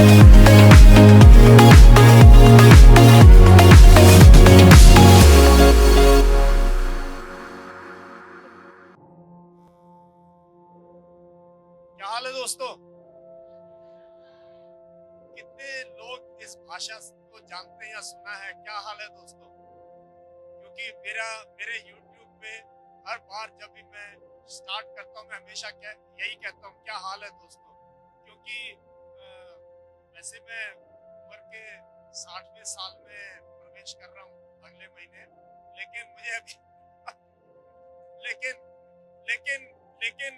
क्या हाल है दोस्तों? कितने लोग इस भाषा को जानते हैं या सुना है? क्या हाल है दोस्तों? क्योंकि मेरे YouTube पे हर बार जब भी मैं स्टार्ट करता हूँ मैं हमेशा यही कहता हूँ, क्या हाल है दोस्तों? क्योंकि वैसे मैं उम्र के 60वें साल में प्रवेश कर रहा हूँ अगले महीने, लेकिन मुझे अभी लेकिन लेकिन लेकिन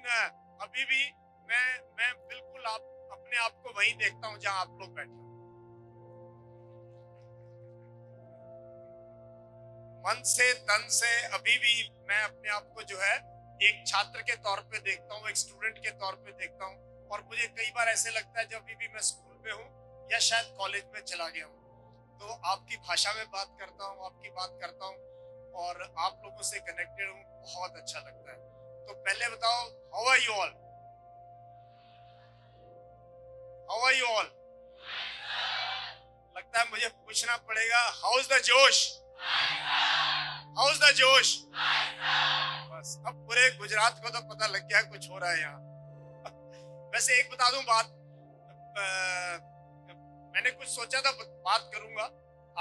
अभी भी मैं बिल्कुल अपने आप को वहीं देखता हूँ जहां आप लोग बैठे हो। मन से तन से अभी भी मैं अपने आप को जो है एक छात्र के तौर पे देखता हूँ, एक स्टूडेंट के तौर पे देखता हूँ। और मुझे कई बार ऐसे लगता है जब भी मैं स्कूल में हूँ या शायद कॉलेज में चला गया हूँ, तो आपकी भाषा में बात करता हूँ, आपकी बात करता हूँ और आप लोगों से कनेक्टेड हूँ, बहुत अच्छा लगता है। तो पहले बताओ, how are you all? How are you all? लगता है मुझे पूछना पड़ेगा, हाउ इज द जोश? हाउ इज द जोश? बस अब पूरे गुजरात को तो पता लग गया कुछ हो रहा है यहाँ। वैसे एक बता दूं बात, मैंने कुछ सोचा था बात करूंगा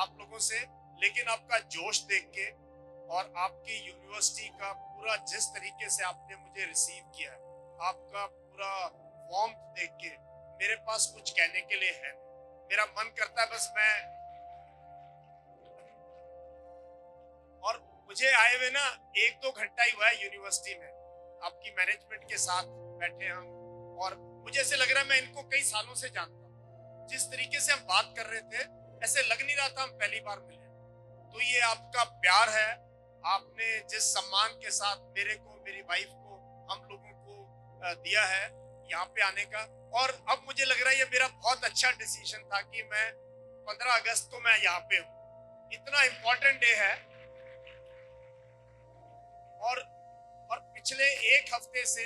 आप लोगों से, लेकिन आपका जोश देख के और आपकी यूनिवर्सिटी का पूरा जिस तरीके से आपने मुझे रिसीव किया है, आपका पूरा वार्मथ देख के मेरे पास कुछ कहने के लिए है। मेरा मन करता है बस मैं, और मुझे आए हुए ना 1-2 घंटा ही हुआ है यूनिवर्सिटी में, आपकी मैनेजमेंट के साथ बैठे हम, और मुझे ऐसे लग रहा है मैं इनको कई सालों से जानता हूँ। जिस तरीके से हम बात कर रहे थे ऐसे लग नहीं रहा था हम पहली बार मिले। तो ये आपका प्यार है, आपने जिस सम्मान के साथ मेरे को, मेरी वाइफ को, हम लोगों को दिया है यहाँ पे आने का। और अब मुझे लग रहा है ये मेरा बहुत अच्छा डिसीजन था कि मैं 15 अगस्त को मैं यहाँ पे हूँ। इतना इम्पोर्टेंट डे है। और पिछले एक हफ्ते से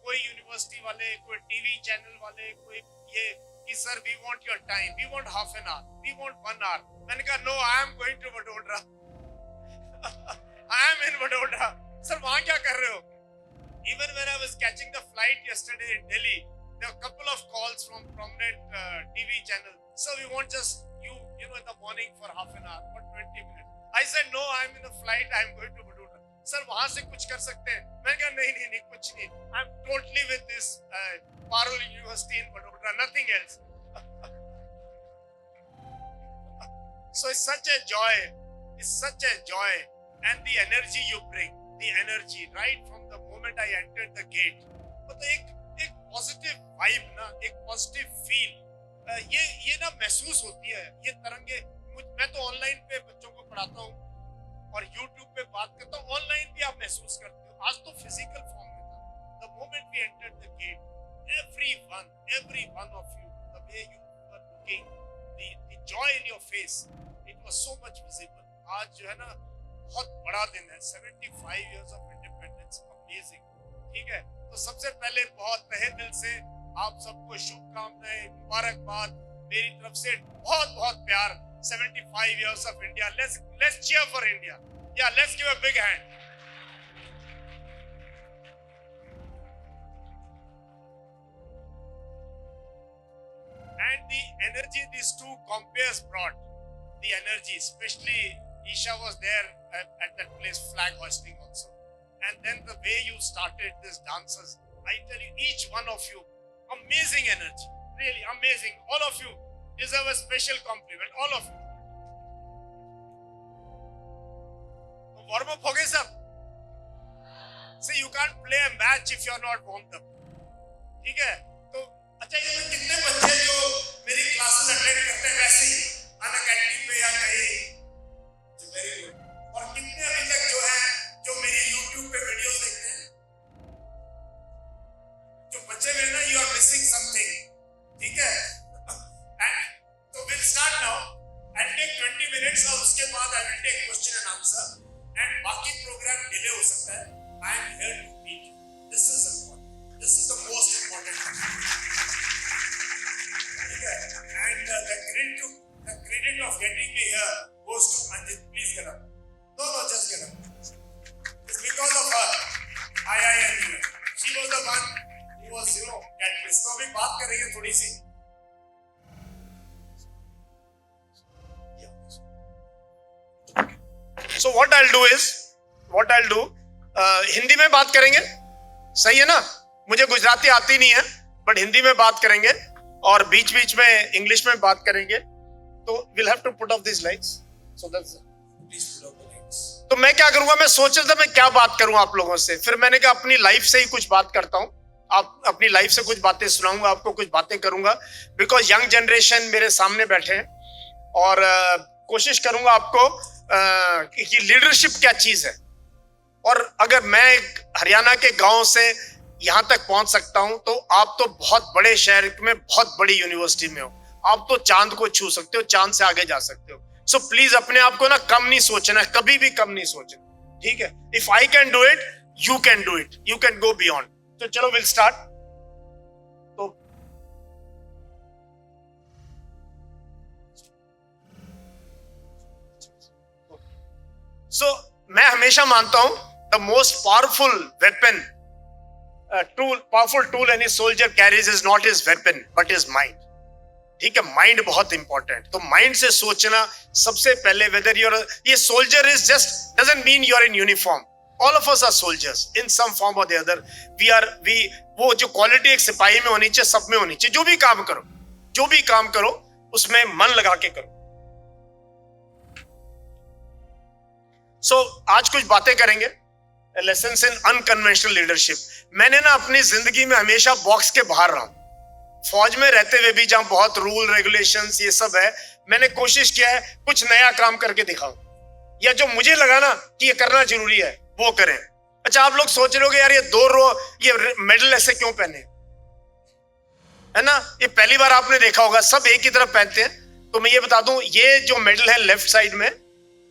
कोई यूनिवर्सिटी वाले, कोई टीवी चैनल वाले, कोई ये कि sir we want your time, we want half an hour, we want 1 hour. मैंने कहा no, I am going to Vadodara. I am in Vadodara. Sir वहां क्या कर रहे हो? Even when I was catching the flight yesterday in Delhi, there were a couple of calls from prominent TV channels. So we want just you know, in the morning for half an hour or 20 minutes. I said no, I'm in a flight, I'm going to Vadodara. Sir, वहां से कुछ कर सकते हैं? मैंने कहा नहीं कुछ नहीं. I'm totally with this Parul University in Vadodara, nothing else. So it's such a joy, and the energy you bring, the energy right from the moment I entered the gate, मतलब एक पॉजिटिव वाइब ना, एक positive feel ये ना महसूस होती है। ये तरंगे, मैं तो ऑनलाइन पे बच्चों को पढ़ाता हूँ और यूट्यूब पे बात करता हूँ, ऑनलाइन भी आप महसूस करते हो। आज तो फिजिकल फॉर्म में था। The moment we entered the gate, every one of you, the way you were looking, the joy in your face, it was so much visible. आज जो है ना बहुत बड़ा दिन है, 75 years of independence, amazing, ठीक है। तो सबसे पहले बहुत तहे दिल से आप सबको शुभकामनाएं, मुबारकबाद, मेरी तरफ से बहुत बहुत प्यार। 75 years of India, let's cheer for India, yeah, let's give a big hand. And the energy these two compeers brought, the energy, especially Isha was there at that place, flag hoisting also. And then the way you started these dances, I tell you, each one of you, amazing energy, really amazing. All of you deserve a special compliment, all of you. Warm up हो गए सब? See, you can't play a match if you are not warmed up. ठीक है? तो अच्छा, ये कितने बच्चे जो मेरी क्लासेस अटेंड करते हैं वैसे ही अनअकैडमी पे या कहीं, वेरी गुड। और कितने अभी तक जो है जो मेरी YouTube पे वीडियोस देखते हैं, जो बच्चे में ना, you are missing something, ठीक है? And so we'll start now. I'll take 20 minutes और उसके बाद I will take question and answer. And बाकी प्रोग्राम डिले हो सकता है. I am here to meet you. This is important. This is the most important thing. ठीक है? बात करेंगे थोड़ी सी। So what I'll do, Hindi में बात करेंगे, सही है ना? मुझे गुजराती आती नहीं है, बट हिंदी में बात करेंगे और बीच बीच में इंग्लिश में बात करेंगे। तो we'll have to put off these lights. So that's please put off the lights. तो मैं क्या करूंगा, मैं सोच रहा था मैं क्या बात करूं आप लोगों से, फिर मैंने कहा अपनी लाइफ से ही कुछ बात करता हूं, आप अपनी लाइफ से कुछ बातें सुनाऊंगा, आपको कुछ बातें करूंगा, बिकॉज यंग जनरेशन मेरे सामने बैठे हैं और कोशिश करूंगा आपको कि लीडरशिप क्या चीज है। और अगर मैं एक हरियाणा के गांव से यहां तक पहुंच सकता हूं तो आप तो बहुत बड़े शहर में बहुत बड़ी यूनिवर्सिटी में हो, आप तो चांद को छू सकते हो, चांद से आगे जा सकते हो। सो प्लीज अपने आप को ना कम नहीं सोचना, कभी भी कम नहीं सोचना, ठीक है? If I can do it, you can do it, you can go beyond. तो चलो विल स्टार्ट। तो मैं हमेशा मानता हूं the most powerful weapon, powerful tool any soldier carries is not his weapon but his mind, ठीक है? Mind बहुत इंपॉर्टेंट। तो माइंड से सोचना सबसे पहले, वेदर यूर ये soldier is just doesn't mean you are in uniform, all of us are soldiers in some form और द अदर। वी वो जो क्वालिटी एक सिपाही में होनी चाहिए, सब में होनी चाहिए। जो भी काम करो उसमें मन लगा के करो। सो आज कुछ बातें करेंगे, लेसन्स इन अनकन्वेंशनल लीडरशिप। मैंने ना अपनी जिंदगी में हमेशा बॉक्स के बाहर रहा हूं, फौज में रहते हुए भी, जहां बहुत रूल रेगुलेशंस ये सब है, मैंने कोशिश किया है कुछ नया काम करके दिखाऊं, या जो मुझे लगा ना कि ये करना जरूरी है वो करें। अच्छा, आप लोग सोच रहे होगे यार ये मेडल ऐसे क्यों पहने, है ना? ये पहली बार आपने देखा होगा, सब एक ही तरफ पहनते हैं। तो मैं ये बता दूं, ये जो मेडल है लेफ्ट साइड में,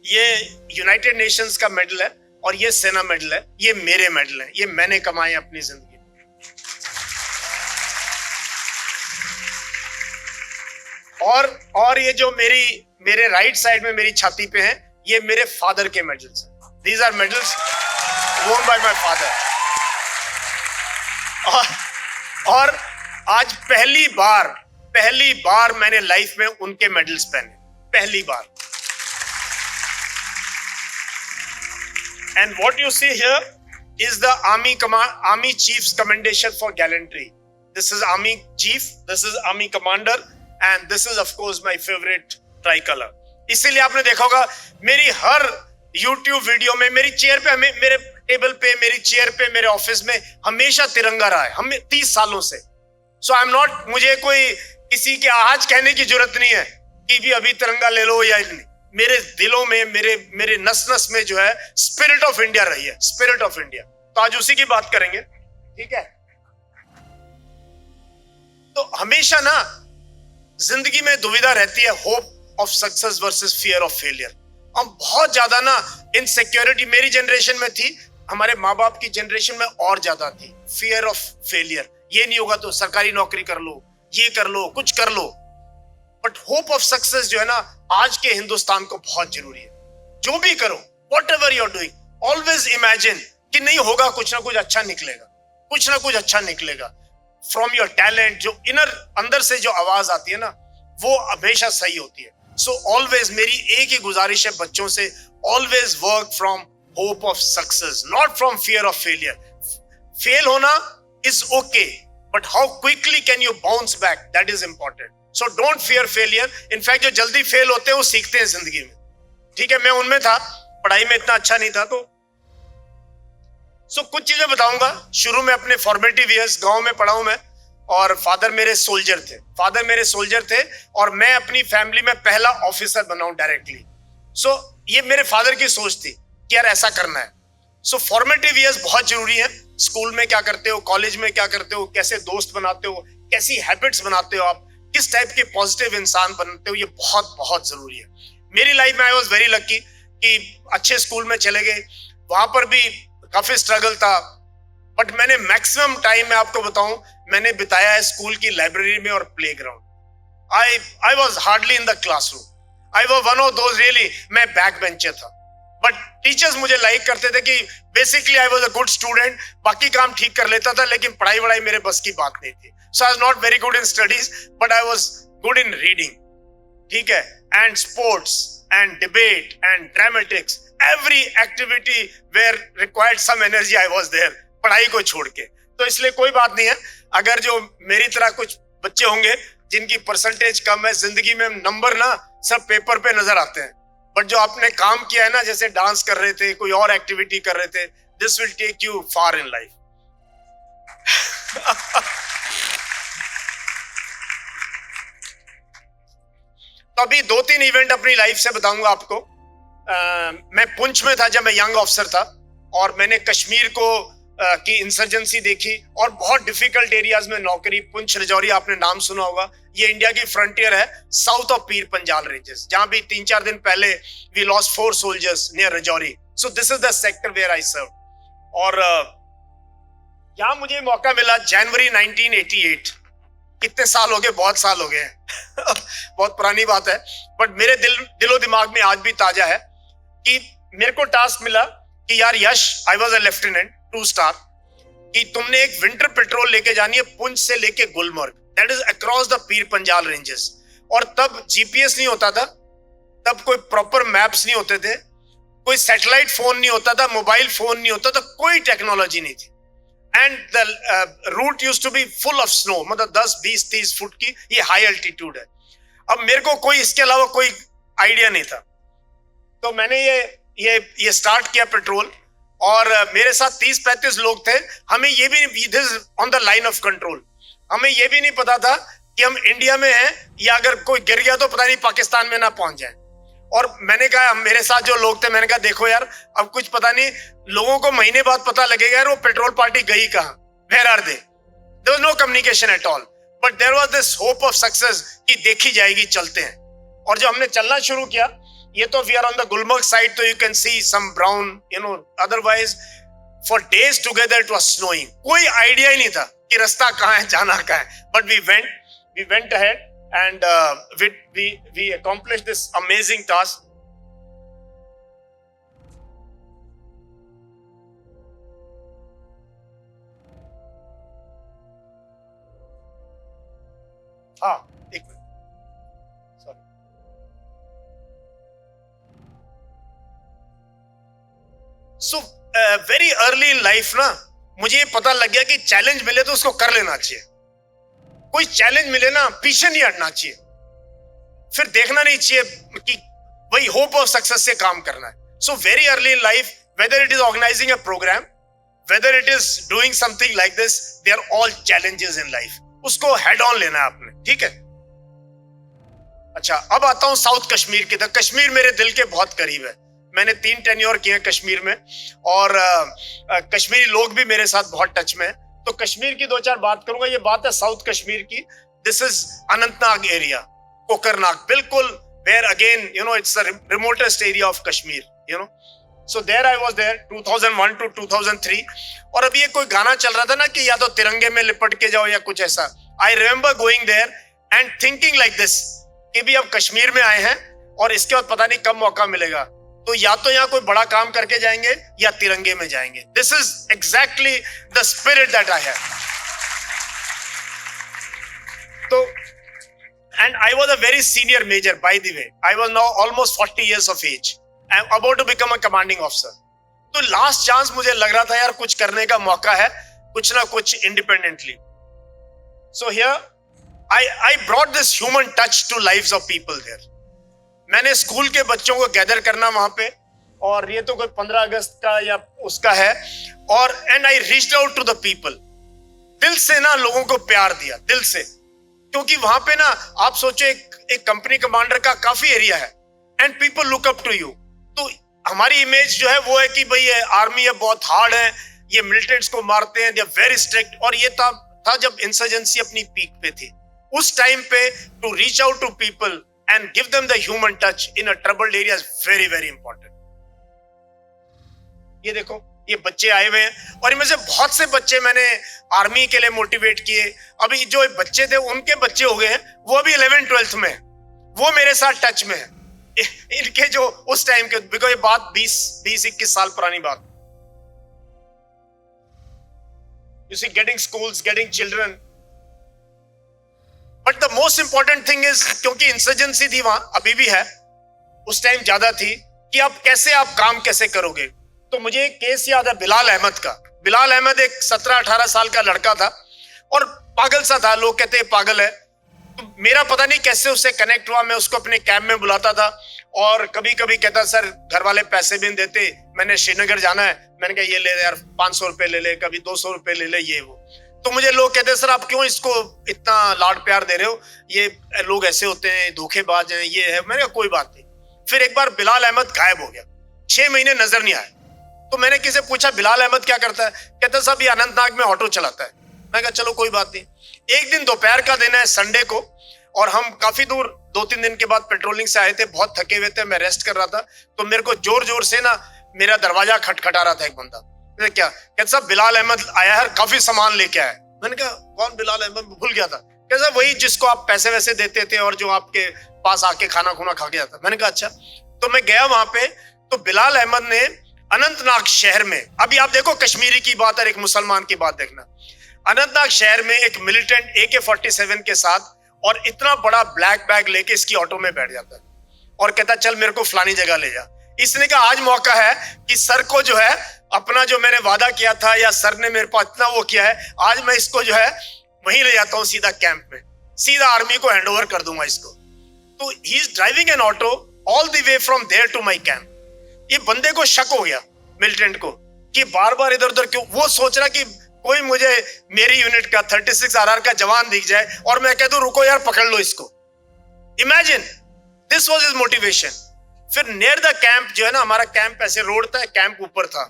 ये यूनाइटेड नेशंस का मेडल है और ये सेना मेडल है, ये मेरे मेडल है, ये मैंने कमाए अपनी जिंदगी में। और ये जो मेरे राइट साइड में मेरी छाती पे है, ये मेरे फादर के मेडल्स हैं। दीज आर मेडल्स वोन बाय माय फादर। और आज पहली बार मैंने लाइफ में उनके मेडल्स पहने, पहली बार। And what you see here is the Army Chief's commendation for gallantry. This is Army Chief, this is Army Commander, and this is of course my favorite tricolor. इसीलिए आपने देखा होगा मेरी हर YouTube वीडियो में, मेरी chair पे, मेरे table पे, मेरी चेयर पे, मेरे ऑफिस में हमेशा तिरंगा रहा है, हमें 30 सालों से। So I'm not, मुझे कोई किसी के आज कहने की जरूरत नहीं है कि भी अभी तिरंगा ले लो या नहीं। मेरे दिलों में, मेरे नस नस में जो है स्पिरिट ऑफ इंडिया रही है, स्पिरिट ऑफ इंडिया। तो आज उसी की बात करेंगे, ठीक है? तो हमेशा ना जिंदगी में दुविधा रहती है, hope of success versus fear of failure. हम बहुत ज्यादा ना इनसिक्योरिटी मेरी जनरेशन में थी, हमारे माँ बाप की जनरेशन में और ज्यादा थी, फियर ऑफ फेलियर। ये नहीं होगा तो सरकारी नौकरी कर लो, ये कर लो, कुछ कर लो। बट होप ऑफ सक्सेस जो है ना, आज के हिंदुस्तान को बहुत जरूरी है। जो भी करो, whatever you are doing, always imagine कि नहीं होगा, कुछ ना कुछ अच्छा निकलेगा, कुछ ना कुछ अच्छा निकलेगा। फ्रॉम योर टैलेंट, जो इनर अंदर से जो आवाज आती है ना, वो हमेशा सही होती है। सो ऑलवेज मेरी एक ही गुजारिश है बच्चों से, always work from hope of success, not from fear of failure. Fail होना is okay, but how quickly can you bounce back, that is important. So don't fear failure. In fact जो जल्दी fail होते हैं वो सीखते हैं जिंदगी में, ठीक है? मैं उनमें था, पढ़ाई में इतना अच्छा नहीं था। तो कुछ चीजें बताऊंगा। शुरू में अपने फॉर्मेटिव ईयर्स गांव में पढ़ा हूं मैं, और फादर मेरे सोल्जर थे और मैं अपनी फैमिली में पहला ऑफिसर बना हूं डायरेक्टली। ये मेरे फादर की सोच थी कि यार ऐसा करना है। फॉर्मेटिव ईयर्स बहुत जरूरी है। स्कूल में क्या करते हो, कॉलेज में क्या करते हो, कैसे दोस्त बनाते हो, कैसी हैबिट्स बनाते हो आप, किस टाइप के पॉजिटिव इंसान बनते हो, ये बहुत बहुत जरूरी है। मेरी लाइफ में आई वॉज वेरी लकी कि अच्छे स्कूल में चले गए, वहां पर भी काफी स्ट्रगल था, बट मैंने मैक्सिमम टाइम, मैं आपको बताऊं, मैंने बिताया है स्कूल की लाइब्रेरी में और playground. I was hardly in the classroom, I was one of those really, मैं बैक बेंचर था, बट टीचर्स मुझे लाइक करते थे कि basically I was a good student, बाकी काम ठीक कर लेता था, लेकिन पढ़ाई वढ़ाई मेरे बस की बात नहीं थी. So I was not very good in studies, but I was good in reading. ठीक है, and sports and debate and dramatics, every activity where required some energy, I was there, पढ़ाई को छोड़ के. तो इसलिए कोई बात नहीं है अगर जो मेरी तरह कुछ बच्चे होंगे जिनकी परसेंटेज कम है, जिंदगी में नंबर ना सब पेपर पे नजर आते हैं, बट जो आपने काम किया है ना, जैसे डांस कर रहे थे, कोई और एक्टिविटी कर रहे थे, this will take you far in life. तो अभी 2-3 इवेंट अपनी लाइफ से बताऊंगा आपको. मैं पुंछ में था जब मैं यंग ऑफिसर था, और मैंने कश्मीर को की इंसर्जेंसी देखी, और बहुत डिफिकल्ट एरियाज में नौकरी. पुंछ रजौरी आपने नाम सुना होगा, ये इंडिया की फ्रंटियर है south of Pir Panjal ranges, जहां भी 3-4 दिन पहले we lost 4 soldiers near Rajouri. So this is the sector where I serve. और यहाँ मुझे मौका मिला जनवरी 1988. कितने साल हो गए, बहुत साल हो गए बहुत पुरानी बात है, बट मेरे दिलो दिमाग में आज भी ताजा है कि मेरे को टास्क मिला कि यार Yash, I was a lieutenant 2 star, कि तुमने एक विंटर पेट्रोल लेके जानी है पुंछ से लेके Gulmarg, that is across the Pir Panjal ranges. और तब जीपीएस नहीं होता था, तब कोई प्रॉपर मैप्स नहीं होते थे, कोई सैटेलाइट फोन नहीं होता था, मोबाइल फोन नहीं होता था, कोई टेक्नोलॉजी नहीं थी. And the route used to be full of snow, मतलब 10-20-30 फुट की ये हाई एल्टीट्यूड है. अब मेरे को कोई इसके अलावा कोई आइडिया नहीं था, तो मैंने ये स्टार्ट किया पेट्रोल, और मेरे साथ 30-35 लोग थे. हमें ये भी, this on the line of control, हमें ये भी नहीं पता था कि हम इंडिया में हैं, या अगर कोई गिर गया तो पता नहीं पाकिस्तान में ना पहुंच जाए. और मैंने कहा, मेरे साथ जो लोग थे, मैंने कहा देखो यार, अब कुछ पता नहीं, लोगों को महीने बाद पता लगेगा यार वो पेट्रोल पार्टी गई कहां, where are they. There was no communication at all, but there was this hope of success कि देखी जाएगी, चलते हैं. और जब हमने चलना शुरू किया, ये तो we are on the Gulmarg side, तो you can see some brown, you know, otherwise for days together it was snowing. कोई आइडिया ही नहीं था कि रास्ता कहां है, जाना कहां है, but we went ahead and we accomplished this amazing task. एक minute, sorry. So very early in life ना, मुझे ये पता लग गया कि चैलेंज मिले तो उसको कर लेना चाहिए. कोई चैलेंज मिले ना, पीछे नहीं हटना चाहिए, फिर देखना नहीं चाहिए कि वही होप ऑफ सक्सेस से काम करना है. So very early in life, whether it is organising a programme, whether it is doing something like this, they are all challenges in life. उसको हेड ऑन लेना है आपने, ठीक है. अच्छा, अब आता हूं साउथ कश्मीर की. तो कश्मीर मेरे दिल के बहुत करीब है. मैंने 3 टेन्योर किए हैं कश्मीर में, और कश्मीरी लोग भी मेरे साथ बहुत टच में है. तो कश्मीर की 2-4 बात करूंगा. ये बात है साउथ कश्मीर की. This is Anantnag area, Kokernag, बिल्कुल, where again you know it's the remotest area of Kashmir, you know. So there I was there 2001 to 2003. और अभी ये कोई गाना चल रहा था ना कि या तो तिरंगे में लिपट के जाओ या कुछ ऐसा. I remember going there and thinking like this कि भी अब कश्मीर में आए हैं और इसके बाद पता नहीं कब मौका मिलेगा, तो या तो यहाँ कोई बड़ा काम करके जाएंगे या तिरंगे में जाएंगे. This is exactly the spirit that I have. तो and I was a very senior major, by the way. I was now almost 40 years of age. I am about to become a commanding officer. तो last chance मुझे लग रहा था यार कुछ करने का मौका है, कुछ ना कुछ independently. So here I brought this human touch to lives of people there. मैंने स्कूल के बच्चों को गैदर करना वहां पे, और ये तो कोई 15 अगस्त का या उसका है, और and I reached out to the people. दिल से ना लोगों को प्यार दिया, दिल से. क्योंकि वहां पे ना आप सोचो एक कंपनी कमांडर का काफी एरिया है, and people look up to you. तो हमारी इमेज जो है वो है कि भाई ये आर्मी है, बहुत हार्ड है, ये मिलिटेंट्स को मारते हैं, दे आर वेरी स्ट्रिक्ट. और ये था जब इंसर्जेंसी अपनी पीक पे थी. उस टाइम पे to reach out to people and give them the human touch in a troubled area is very very important. ये देखो, ये बच्चे आए हुए हैं, और इनमें से बहुत से बच्चे मैंने आर्मी के लिए मोटिवेट किए. अभी जो बच्चे थे उनके बच्चे हो गए हैं, वो अभी 11th-12th में, वो मेरे साथ टच में है. इनके जो उस टाइम के, बिकॉज ये बात 20-21 साल पुरानी बात, you see getting schools, getting children, but the most important thing is, क्योंकि इंसर्जेंसी थी वहां, अभी भी है, उस टाइम ज्यादा थी, कि आप काम कैसे करोगे। तो मुझे एक केस याद है बिलाल अहमद का। बिलाल अहमद एक 17-18 साल का लड़का था और पागल सा था, लोग कहते हैं पागल है। तो मेरा पता नहीं कैसे उससे कनेक्ट हुआ, मैं उसको अपने कैंप में बुलाता था और कभी कभी कहता सर घर वाले पैसे भी नहीं देते, मैंने श्रीनगर जाना है, मैंने कहा ये ले यार 500 रुपए ले ले, कभी 200 रुपए ले ले, ये वो। तो मुझे लोग कहते सर आप क्यों इसको इतना लाड प्यार दे रहे हो, ये लोग ऐसे होते हैं, धोखेबाज हैं, ये है। मैंने कहा कोई बात नहीं। फिर एक बार बिलाल अहमद गायब हो गया, 6 महीने नजर नहीं आया। तो मैंने किसी से पूछा बिलाल अहमद क्या करता है, कहता साहब ये अनंतनाग में ऑटो चलाता है। मैं कहा चलो कोई बात नहीं। एक दिन दोपहर का दिन है, संडे को, और हम काफी दूर 2-3 दिन के बाद पेट्रोलिंग से आए थे, बहुत थके हुए थे, मैं रेस्ट कर रहा था। तो मेरे को जोर जोर से ना मेरा दरवाजा खटखटा रहा था एक बंदा। मैंने क्या, कहता साहब बिलाल अहमद आया है, काफी सामान लेके आया। मैंने कहा कौन बिलाल अहमद, भूल गया था। कहता वही जिसको आप पैसे वैसे देते थे और जो आपके पास आके खाना खुना खा गया था। मैंने कहा अच्छा। तो मैं गया वहां पे, तो बिलाल अहमद ने अनंतनाग शहर में, अभी आप देखो कश्मीरी की बात और एक मुसलमान की बात देखना, अनंतनाग शहर में एक मिलिटेंट AK-47 के साथ और इतना बड़ा ब्लैक बैग लेके इसकी ऑटो में बैठ जाता है और कहता चल मेरे को फलानी जगह ले जा। इसने कहा आज मौका है कि सर को जो है अपना जो मैंने वादा किया था, या सर ने मेरे पास इतना वो किया है, आज मैं इसको जो है वहीं ले जाता हूँ सीधा कैंप में, सीधा आर्मी को हैंडओवर कर दूंगा इसको। तो he is driving an auto all the way from there to my camp. ये बंदे को शक हो गया मिलिटेंट को कि बार बार इधर उधर क्यों, वो सोच रहा कि कोई मुझे मेरी यूनिट का 36 RR का जवान दिख जाए और मैं कह दूं रुको यार पकड़ लो इसको। Imagine, this was his motivation. फिर नियर द कैंप जो है ना, हमारा कैंप ऐसे रोड था, कैंप ऊपर था,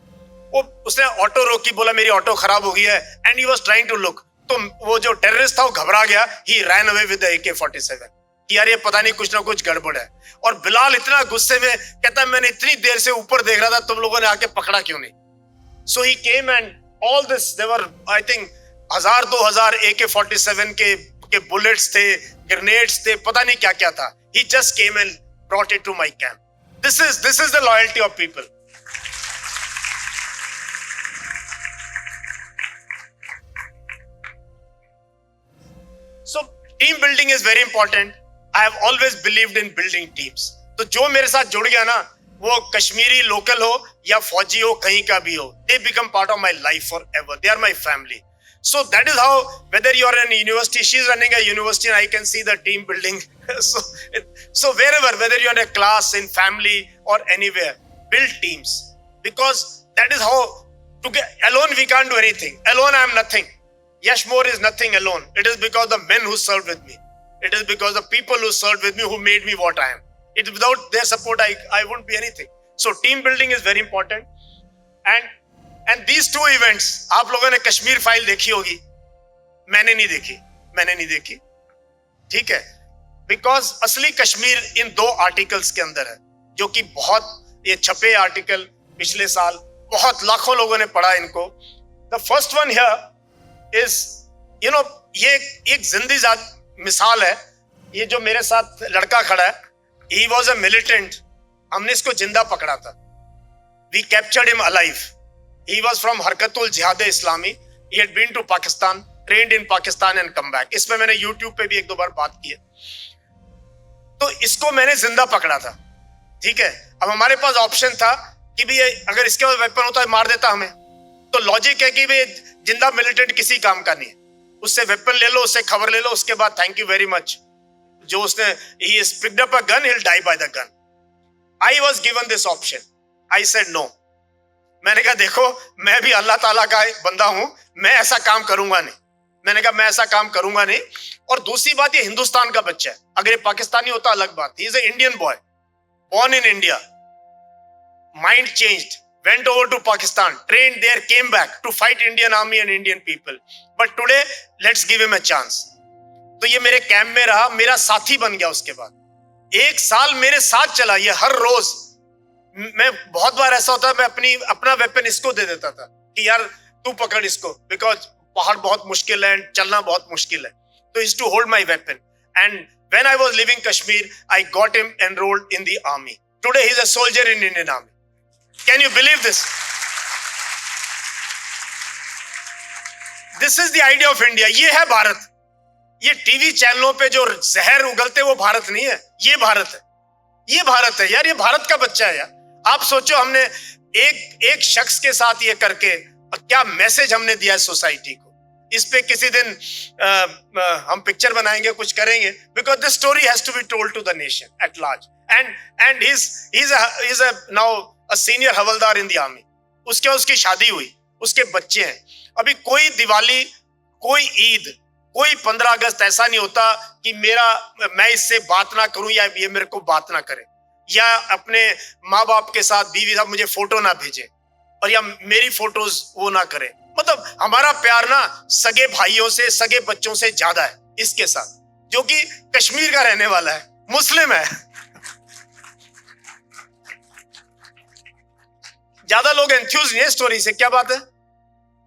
वो उसने ऑटो रोकी, बोला मेरी ऑटो खराब हो गई है, and he was trying to look. तो वो जो टेररिस्ट था वो घबरा गया, he ran away with the AK-47 कि यार ये पता नहीं कुछ ना कुछ गड़बड़ है। और बिलाल इतना गुस्से में कहता मैंने इतनी देर से ऊपर देख रहा था, तुम लोगों ने आके पकड़ा क्यों नहीं। So he came and all this, there were I think 1000-2000 AK-47 के बुलेट्स थे, ग्रेनेड्स थे, पता नहीं क्या क्या था। He just came and brought it to my camp. This is the loyalty of people. So team building is very important. I have always believed in building teams. तो जो मेरे साथ जुड़ गया ना, वो कश्मीरी लोकल हो या फौजी हो, कहीं का भी हो, they become part of my life forever. They are my family. So that is how, whether you are in a university, she is running a university and I can see the team building. So wherever, whether you are in a class, in family or anywhere, build teams. Because that is how, alone we can't do anything. Alone I am nothing. Yashmore is nothing alone. It is because the men who served with me. It is because the people who served with me who made me what I am. It without their support, I wouldn't be anything. So team building is very important. And these two events, आप लोगों ने Kashmir file देखी होगी, मैंने नहीं देखी, ठीक है, बिकॉज असली कश्मीर इन 2 आर्टिकल्स के अंदर है, जो कि बहुत, ये छपे आर्टिकल पिछले साल बहुत लाखों लोगों ने पढ़ा इनको। The first one here is, you know, ये एक जिंदी मिसाल है। ये जो मेरे साथ लड़का खड़ा है, he was a militant. हमने इसको जिंदा पकड़ा था. We captured him alive. He was from हरकतुल जिहाद इस्लामी. He had been to Pakistan, trained in Pakistan and come back. इसमें मैंने YouTube पे भी 1-2 बार बात की है. तो इसको मैंने जिंदा पकड़ा था, ठीक है. अब हमारे पास ऑप्शन था कि भी अगर इसके पास वेपन होता है मार देता हमें. तो लॉजिक है कि भाई जिंदा मिलिटेंट किसी काम का नहीं है, उससे वेपन ले लो, उससे खबर ले लो, उसके बाद थैंक यू वेरी मच. जो उसने he has picked up a gun, he'll die by the gun. I was given this option. I said no. मैंने कहा देखो मैं भी अल्लाह ताला का बंदा हूं, मैं ऐसा काम करूंगा नहीं. मैंने कहा मैं ऐसा काम करूंगा नहीं. और दूसरी बात, ये हिंदुस्तान का बच्चा है, अगर ये पाकिस्तानी होता अलग बात. He is an Indian boy, born in India, mind changed, went over to Pakistan, trained there, came back to fight Indian army and Indian people. But today let's give him a chance. तो ये मेरे camp में रहा, मेरा साथी बन गया. उसके बाद 1 साल मेरे साथ चला. ये हर रोज, मैं बहुत बार ऐसा होता है मैं अपना वेपन इसको दे देता था कि यार तू पकड़ इसको, बिकॉज पहाड़ बहुत मुश्किल है, चलना बहुत मुश्किल है. तो is to hold my weapon And when I was leaving Kashmir, I got him enrolled in the army. Today he is a soldier in Indian Army. Can you believe this? This is the idea of India. ये है भारत. ये TV चैनलों पे जो जहर उगलते वो भारत नहीं है, ये भारत है. ये भारत है यार, ये भारत का बच्चा है यार. आप सोचो हमने एक शख्स के साथ ये करके क्या मैसेज हमने दिया सोसाइटी को. इस पे किसी दिन हम पिक्चर बनाएंगे, कुछ करेंगे, because this story has to be told to the nation at large. And he's now a senior havildar in the army. उसकी शादी हुई, उसके बच्चे हैं. अभी कोई दिवाली, कोई ईद, कोई 15 अगस्त ऐसा नहीं होता कि मैं इससे बात ना करूं या ये मेरे को बात ना करे, या अपने माँ बाप के साथ, बीवी साहब मुझे फोटो ना भेजे, और या मेरी फोटोज वो ना करे. मतलब हमारा प्यार ना सगे भाइयों से, सगे बच्चों से ज्यादा है इसके साथ, जो कि कश्मीर का रहने वाला है, मुस्लिम है. ज्यादा लोग एंथ्यूज नहीं है स्टोरी से. क्या बात है,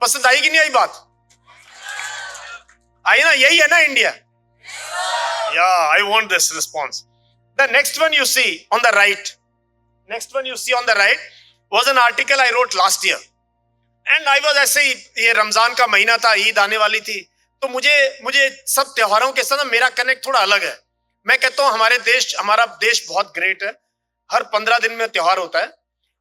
पसंद आई कि नहीं आई बात? आई ना? यही है ना इंडिया. या I want this response. The next one you see on the right, was an article I wrote last year. And I was ऐसे ही, ये रमजान का महीना था, ईद आने वाली थी, तो मुझे सब त्योहारों के साथ मेरा कनेक्ट थोड़ा अलग है. मैं कहता हूँ हमारा देश बहुत ग्रेट है. हर 15 दिन में त्योहार होता है,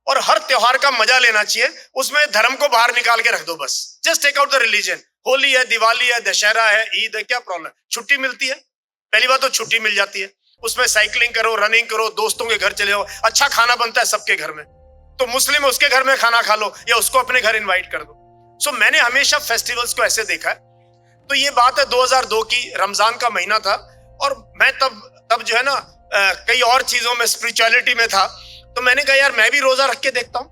और हर त्योहार का मजा लेना चाहिए. उसमें धर्म को बाहर निकाल के रख दो बस. Just take out the religion. Holi है, दिवाली है, दशहरा है, ईद है, क्या प्रॉब्लम? छुट्टी मिलती है. पहली बात तो छुट्टी मिल जाती है. उसमें साइकिलिंग करो, रनिंग करो, दोस्तों के घर चले जाओ, अच्छा खाना बनता है सबके घर में. तो मुस्लिम है, उसके घर में खाना खा लो, या उसको अपने घर इनवाइट कर दो. सो मैंने हमेशा फेस्टिवल्स को ऐसे देखा है. तो ये बात है 2002 की, रमजान का महीना था, और मैं तब जो है ना कई और चीजों में, स्पिरिचुअलिटी में था. तो मैंने कहा यार मैं भी रोजा रख के देखता हूं.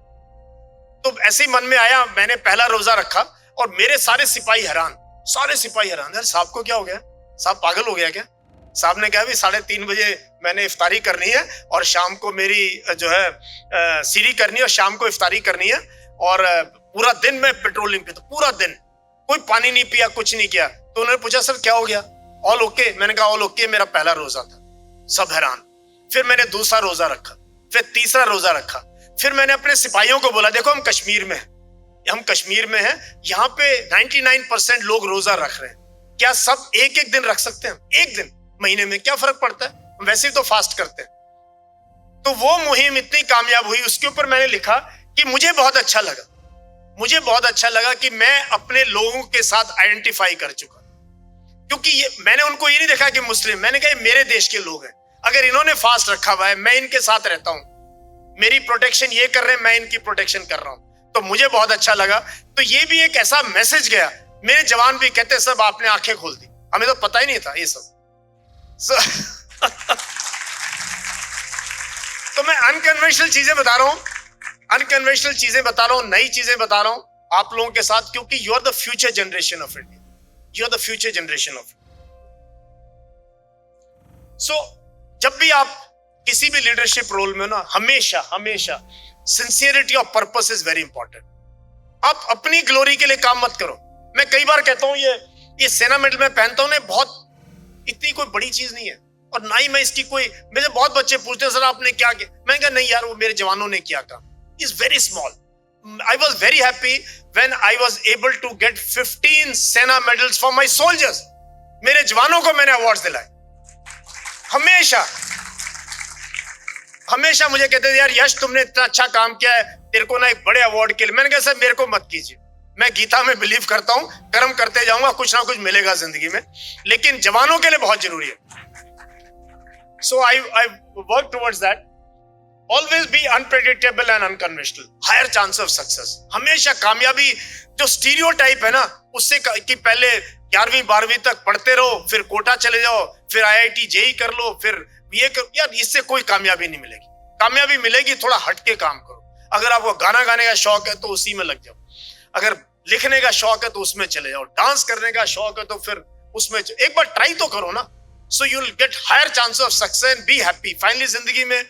तो ऐसे ही मन में आया, मैंने पहला रोजा रखा, और मेरे सारे सिपाही हैरान. यार साहब को क्या हो गया? साहब पागल हो गया क्या? साहब ने कहा भी 3:30 बजे मैंने इफ्तारी करनी है, और शाम को मेरी जो है सीरी करनी है, और शाम को इफ्तारी करनी है, और पूरा दिन मैं पेट्रोलिंग पे था, पूरा दिन कोई पानी नहीं पिया, कुछ नहीं किया. तो उन्होंने पूछा सर क्या हो गया? All okay? मैंने कहा ऑल ओके. मेरा पहला रोजा था. सब हैरान. फिर मैंने दूसरा रोजा रखा, फिर तीसरा रोजा रखा. फिर मैंने अपने सिपाहियों को बोला देखो हम कश्मीर में हैं, यहाँ पे 99% लोग रोजा रख रहे हैं, क्या सब एक दिन रख सकते हैं? एक दिन महीने में क्या फर्क पड़ता है, वैसे तो फास्ट करते हैं. तो वो मुहिम इतनी कामयाब हुई, उसके ऊपर मैंने लिखा कि मुझे बहुत अच्छा लगा कि मैं अपने लोगों के साथ आइडेंटिफाई कर चुका. क्योंकि मैंने उनको ये नहीं देखा कि मुस्लिम, मैंने कहा मेरे देश के लोग हैं, अगर इन्होंने फास्ट रखा हुआ है, मैं इनके साथ रहता हूं, मेरी प्रोटेक्शन ये कर रहे हैं, मैं इनकी प्रोटेक्शन कर रहा हूं, तो मुझे बहुत अच्छा लगा. तो ये भी एक ऐसा मैसेज गया. मेरे जवान भी कहते सब आपने आंखें खोल दी, हमें तो पता ही नहीं था ये सब. तो मैं अनकन्वेंशनल चीजें बता रहा हूं, नई चीजें बता रहा हूं आप लोगों के साथ, क्योंकि you are the future generation of India. So जब भी आप किसी भी लीडरशिप रोल में ना, हमेशा sincerity of purpose is very important. आप अपनी ग्लोरी के लिए काम मत करो. मैं कई बार कहता हूं ये सेना मेडल में पहनता हूं, बहुत इतनी कोई बड़ी चीज नहीं है, और ना ही मैं इसकी कोई, मेरे बहुत बच्चे पूछते हैं सर आपने क्या किया. मैं कहा नहीं यार, वो मेरे जवानों ने किया काम. Is very small. I was very happy when I was able to get 15 सेना मेडल्स for my soldiers. मेरे जवानों को मैंने अवार्ड्स दिलाए. हमेशा मुझे कहते थे यार यश तुमने इतना अच्छा काम किया है, तेरे को ना एक बड़े अवार्ड के लिए. मैंने कहा सर मेरे को मत कीजिए, मैं गीता में बिलीव करता हूं, कर्म करते जाऊंगा, कुछ ना कुछ मिलेगा जिंदगी में, लेकिन जवानों के लिए बहुत जरूरी है. So I work towards that. Always be unpredictable and unconventional. Higher chance of success. हमेशा कामयाबी जो स्टीरियोटाइप है ना, उससे कि पहले 11वीं 12वीं तक पढ़ते रहो, फिर कोटा चले जाओ, फिर IIT JEE कर लो, फिर ये कर, यार इससे कोई कामयाबी नहीं मिलेगी. कामयाबी मिलेगी थोड़ा हटके काम करो. अगर आपको गाना गाने का शौक है तो उसी में लग जाओ, अगर लिखने का शौक है तो उसमें चले जाओ, डांस करने का शौक है तो फिर उसमें एक बार ट्राई तो करो ना. So you'll get higher chance of success and be happy. Finally जिंदगी में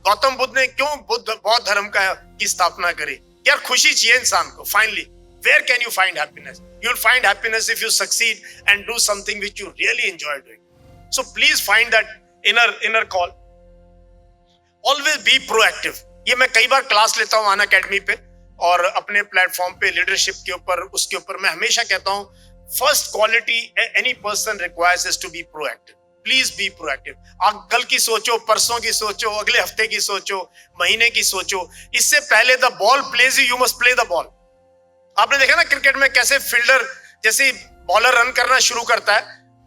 गौतम बुद्ध ने क्यों बौद्ध धर्म की स्थापना करी? यार खुशी चाहिए इंसान को. Finally, where can you find happiness? You'll find happiness if you succeed and do something which you really enjoy doing. So please find that inner call. Always be proactive. ये मैं कई बार क्लास लेता हूँ अन अकेडमी पे और अपने platform पे leadership के ऊपर, उसके ऊपर मैं हमेशा कहता हूँ first quality any person requires is to be proactive. Please be proactive. आप कल की सोचो, परसों की सोचो, अगले हफ्ते की सोचो, महीने की सोचो. इससे पहले the ball plays you must play the ball. आपने देखा ना क्रिकेट में कैसे फील्डर जैसे बॉलर रन करना शुरू करता है,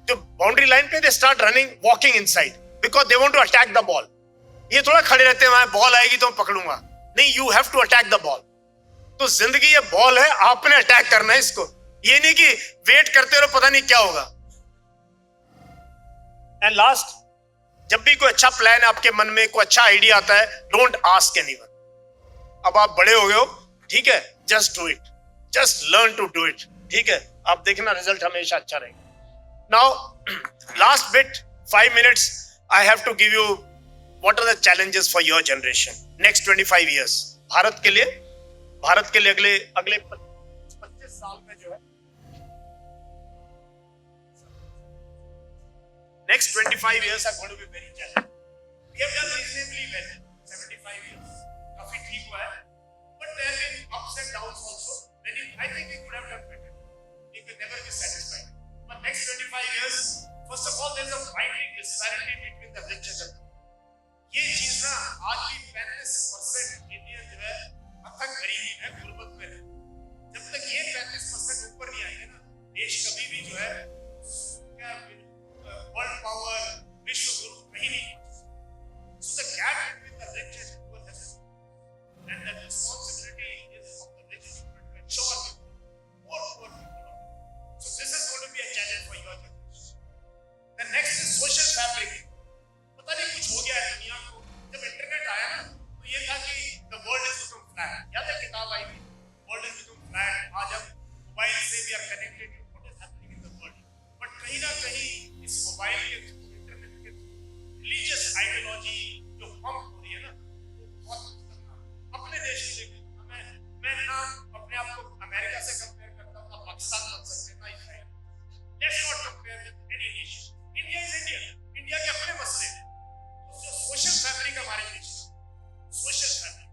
जो बाउंड्री लाइन पे they start running, walking inside because they want to attack the ball. ये थोड़ा खड़े रहते हैं वहां, बॉल आएगी तो मैं पकड़ूंगा. नहीं, you have to attack the ball. तो जिंदगी ये बॉल है, आपने अटैक करना है इसको. ये नहीं कि वेट करते रहो पता नहीं क्या होगा. एंड लास्ट, जब भी कोई अच्छा प्लान है आपके मन में, कोई अच्छा आइडिया आता है, डोंट आस्क एनीवन. अब आप बड़े हो गए हो, ठीक है, just do it, just learn to do it. ठीक है, आप देखना रिजल्ट हमेशा अच्छा रहेगा. Now last bit, 5 minutes, I have to give you what are the challenges for your generation next 25 years. Bharat के लिए अगले 25 साल में जो है, next 25 years are going to be very challenging. We have done reasonably well. 75 years, काफी ठीक हुआ है. But there have been ups and downs also. I think we could have done better. We could never be satisfied. But next 25 years, first of all, there is a widening disparity between the rich and the poor. ये चीज ना आज भी 35% Indian जो है अथक गरीबी में, गुर्बत में है. जब तक ये 35% ऊपर नहीं आएंगे ना, देश कभी भी जो है क्या वर्ल्ड पावर, विश्व गुरु कहीं नहीं पहुंच. So the gap between the rich and poor has, and the responsibility is of the rich people to ensure more poor people. So this is going to be a challenge for your generation. The next is social fabric. पता नहीं कुछ हो गया है दुनिया को. जब internet आया ना तो ये था कि the world is become flat. याद है किताब आई थी, world is become flat. आज हम मोबाइल से we are connected to what is happening in the world. But कहीं ना कहीं इस मोबाइल के थ्रू, इंटरनेट के थ्रू रिलीजियस आइडियोलॉजी जो पंप हो रही है ना, वो बहुत खतरनाक. अपने देश के लिए मैं ना अपने आप को अमेरिका से कंपेयर करता हूँ, ना पाकिस्तान बन सकते, ना Israel. Let's not compare with any nation. India is India. India के अपने मसले हैं. जो सोशल फैब्रिक हमारे देश का, सोशल फैब्रिक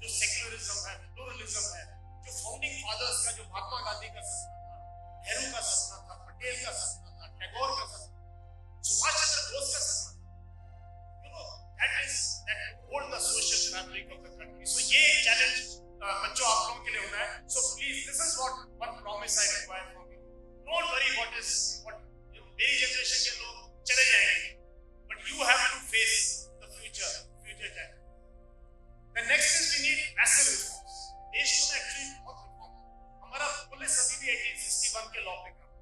जो सेक्युलरिज्म है, प्लूरलिज्म है, जो फाउंडिंग फादर्स का, जो महात्मा गांधी का सपना था, नेहरू का सपना था, पटेल का सपना था, टैगोर का सपना, सुभाष चंद्र बोस का सपना था. You know, that hold the social fabric of the country. So ये challenge बच्चों आप लोगों के लिए होना है. So please, this is one promise I require from you. Don't worry what मेरी जनरेशन के लोग चले जाएंगे, but you have to face the future challenge. The next is we need massive reforms. देश को ना actually बहुत reform. हमारा पुलिस अभी भी 1861 के लॉ पे काम,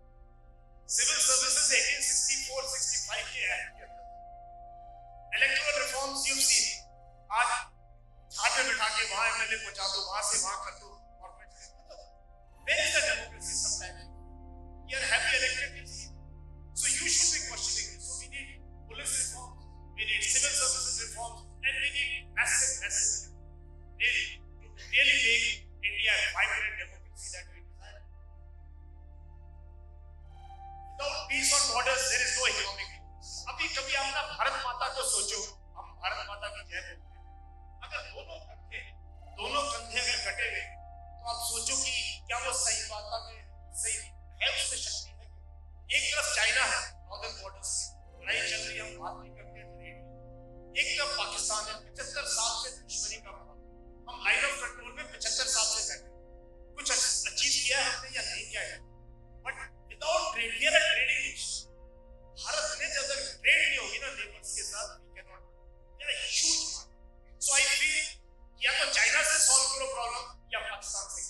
सिविल सर्विसेज 1864-65 के एक्ट के अंदर, इलेक्टोरल रिफॉर्म्स you've seen. आज हाथ में बिठा के वहां एमएलए पहुंचा दो, वहां से वहां कर दो, where is the democracy sometimes? You are happy elected people. So you should be questioning this. So we need police reforms, we need civil services reforms, and we need massive really to really make India a vibrant democracy that we desire. Without peace on borders, there is no economic progress. अभी कभी आप ना भारत माता को सोचो, हम भारत माता की जय बोलते हैं. अगर दोनों कंधे अगर कटे हुए, तो आप सोचो कि क्या वो सही माता में सही है, उसमें शक्ति है. एक तरफ चाइना है, नॉर्दर्न बॉर्डर्स लड़ाई चल रही है, हम बात नहीं करते हैं. एक तरफ पाकिस्तान है, 75 साल से दुश्मनी का भाव, हम लाइन ऑफ कंट्रोल में 75 साल से बैठे. कुछ अचीव किया है हमने या नहीं किया है, but without trade, we are a trading nation. Bharat ने जब तक ट्रेड नहीं होगी ना नेबर्स के साथ, we can not. We are a huge market. So I feel या तो चाइना से सॉल्व करो प्रॉब्लम या पाकिस्तान से,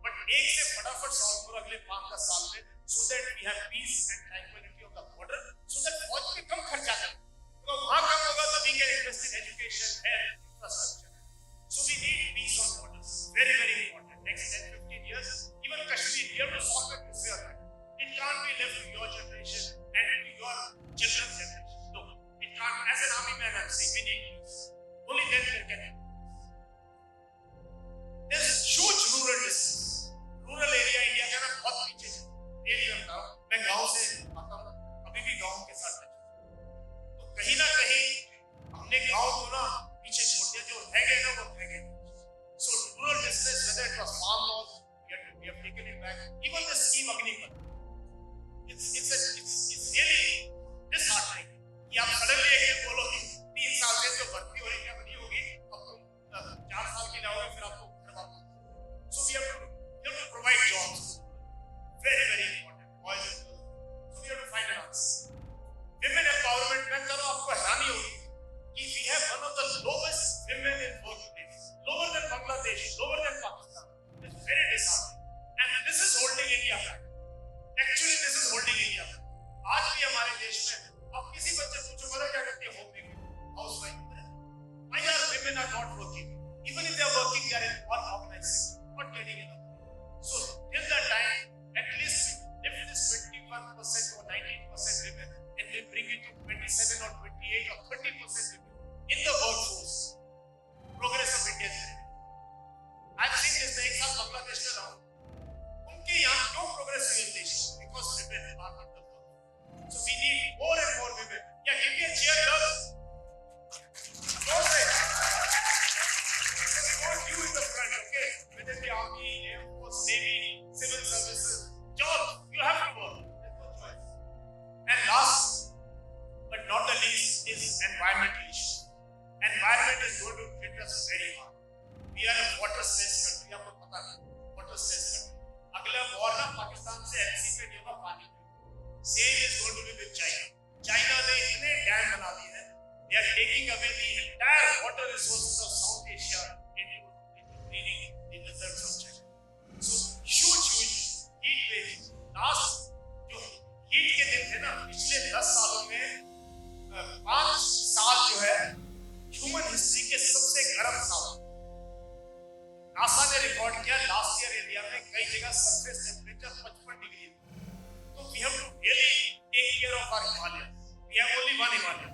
बट एक से फटाफट सॉल्व करो अगले 5-10 साल में, so that we have peace and tranquility of the world. अपने गांव को ना पीछे छोड़ दिया, जो रह गए ना वो रह गए. So rural distress, whether it was farm loss, we have taken it back. Even the scheme Agnipat, it's really disheartening कि आप suddenly एक बोलो कि 3 साल से जो भर्ती हो रही है नहीं होगी, अब तुम 4 साल के लाओगे फिर आपको घर वापस. So we have to provide jobs, very very important, boys and girls. So we have to find an answer. Women empowerment में करो आपको हैरानी होगी कि we have one of the lowest women in workplace, lower than Bangladesh, lower than Pakistan. It's very disheartening, and this is holding India back. Actually, this is holding India back. आज भी हमारे देश में आप किसी बच्चे से पूछो पता क्या करती है, homemaker, housewife. Why are women are not working? Even if they are working, they are in unorganized sector, not getting enough. So till that time, at least if it is 21% or 19% women, and they bring it to 27 or 28 or 30% women in the workforce, progress of India is there. I've seen this. एक साल बांग्लादेश में रहा हूँ, उनके यहाँ क्यों progress हुई है देश? Because women are not the workforce. So we need more and more women. Yeah, give me a cheer, girls. Don't say. We want you in the front, okay? Whether it be army, air force, navy, civil services, jobs, you have to work. There's no choice. And last but not the least is environmental issues. Environment is going to hit us very hard. We are a water stressed country. आपको पता नहीं, water stressed country. अगला war ना पाकिस्तान से LC पे नहीं होगा, पानी पे. Same is going to be with China. China ने इतने डैम बना दिए हैं. They are taking away the entire water resources of South Asia into cleaning the deserts of China. So huge heat waves. Last जो heat के दिन थे ना, पिछले 10 सालों में 5 साल जो है ह्यूमन हिस्ट्री के सबसे गर्म साल. नासा ने रिकॉर्ड किया लास्ट ईयर इंडिया में कई जगह सरफेस टेम्परेचर 55 डिग्री. तो we have to really take care of our Himalaya. We have only one Himalaya.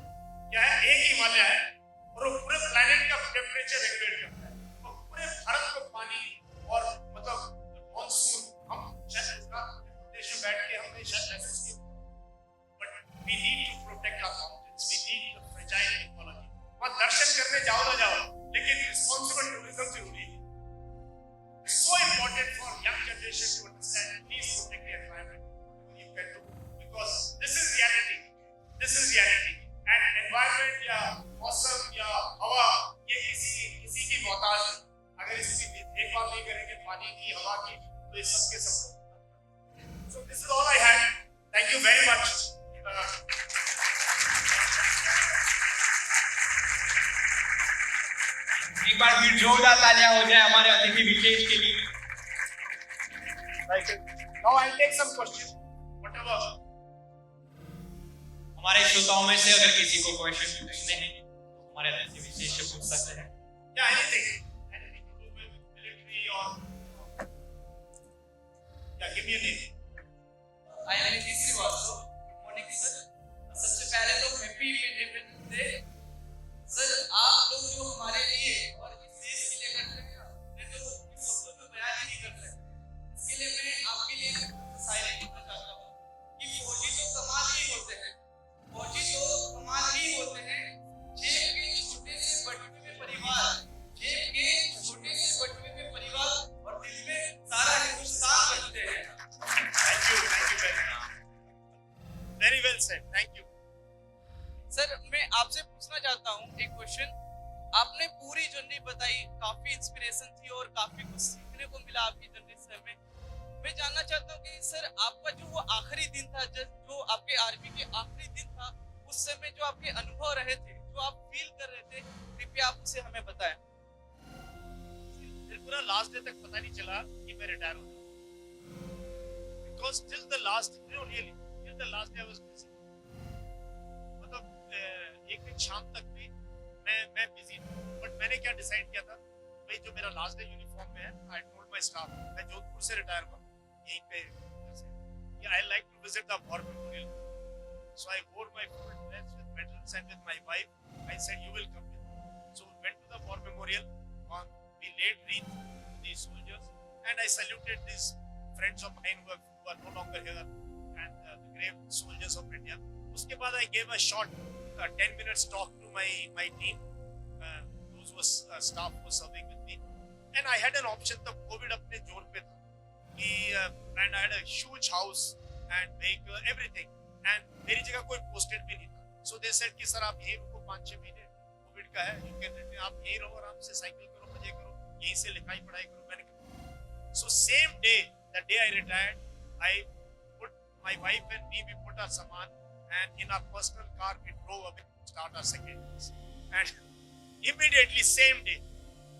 क्या है? एक हिमालय है और वो पूरे प्लैनेट का टेम्परेचर रेगुलेट करता है और पूरे भारत को पानी और मतलब मॉनसून हम शायद देश में बैठ के हमने शायद महसूस किया. But we need to protect our mountains. We need the fragile ecology. वहाँ दर्शन करने जाओ ना जाओ, लेकिन रिस्पॉन्सिबल टूरिज्म जरूरी है. So important for young generation to understand. Please protect the environment. You can do, because this is reality. This is reality. And environment या मौसम या हवा ये किसी की मोहताज है. अगर इसकी देखभाल नहीं करेंगे पानी की, हवा की, तो ये सबके सब. So this is all I had. Thank you very much. एक बार फिर जोरदार तालियां हो जाए हमारे अतिथि विशेष के लिए. Now I'll take some questions. Whatever. हमारे श्रोताओं में से अगर किसी को क्वेश्चन पूछने हैं तो हमारे अतिथि विशेष से पूछ सकते हैं. Yeah, anything to do with military or yeah, give me a name. I am Nitish Srivastava. Good morning, sir. सबसे पहले तो हैप्पी इंडिपेंडेंस डे. सर आप लोग जो हमारे लिए और इस देश के लिए करते हैं, मैं तो इस शब्दों में बयान ही नहीं कर सकता. इसके लिए मैं आपके लिए शायरी लिखना चाहता हूँ कि फौजी तो कमाल ही होते हैं. फौजी तो कमाल ही होते हैं. जेब के छोटे से बटुए में परिवार, जेब के छोटे से बटुए में परिवार और दिल में सारा हिंदुस्तान रखते हैं. Thank you very well said. Thank you. Sir मैं आपसे पूछना चाहता हूँ एक क्वेश्चन. आपने पूरी जर्नी बताई, काफी इंस्पिरेशन थी और काफी कुछ सीखने को मिला आपकी जर्नी से हमें. मैं जानना चाहता हूँ कि सर आपका जो वो आखिरी दिन था, जो आपके आर्मी के आखिरी दिन था, उस समय जो आपके अनुभव रहे थे, जो आप फील कर रहे थे, कृपया आप उसे हमें बताएं. पूरा लास्ट डे तक पता नहीं चला कि मैं रिटायर हो गया. Because till the last day I was busy. मतलब एक दिन शाम तक भी मैं बिजी था. बट मैंने क्या डिसाइड किया था, भाई जो मेरा लास्ट डे यूनिफॉर्म में है, आई टोल्ड माय स्टाफ, मैं जोधपुर से रिटायर हुआ यहीं पे. I like to visit the war memorial. So I wore my full dress with medals and with my wife. I said you will come with. So we went to the war memorial. We laid wreath to these soldiers, and I saluted these friends of mine who are no longer here, and the brave soldiers of India. उसके बाद I gave a short 10 minutes talk to my team, those was staff was serving with me, and I had an option. तब COVID अपने जोर पे था कि and I had a huge house and vehicle, everything, and मेरी जगह कोई posted भी नहीं था. So they said कि सर आप यहीं रुको 5-6 महीने, COVID का है, you can return, आप यहीं रहो, आराम से साइकिल करो, मजे करो, यहीं से लिखाई पढ़ाई करो. मैंने कहा so same day, the day I retired, I put my wife and me, we put our saman, and in our personal car we drove away to start our second innings, and immediately same day.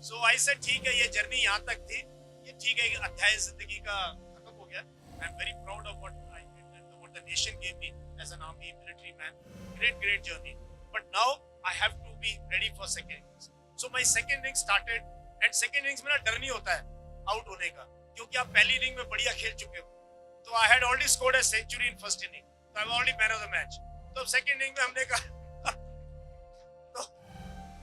So I said ठीक है, ये journey यहाँ तक थी, ये ठीक है, अध्याय जिंदगी का खत्म हो गया. I'm very proud of what I did and what the nation gave me as an army military man. Great journey. But now I have to be ready for second innings. So my second innings started, and second innings में ना डर नहीं होता है out होने का, क्योंकि आप पहली इनिंग में बढ़िया खेल चुके हो. तो I had already scored a century in first inning. So I was already man of the match. तो second inning में हमने कहा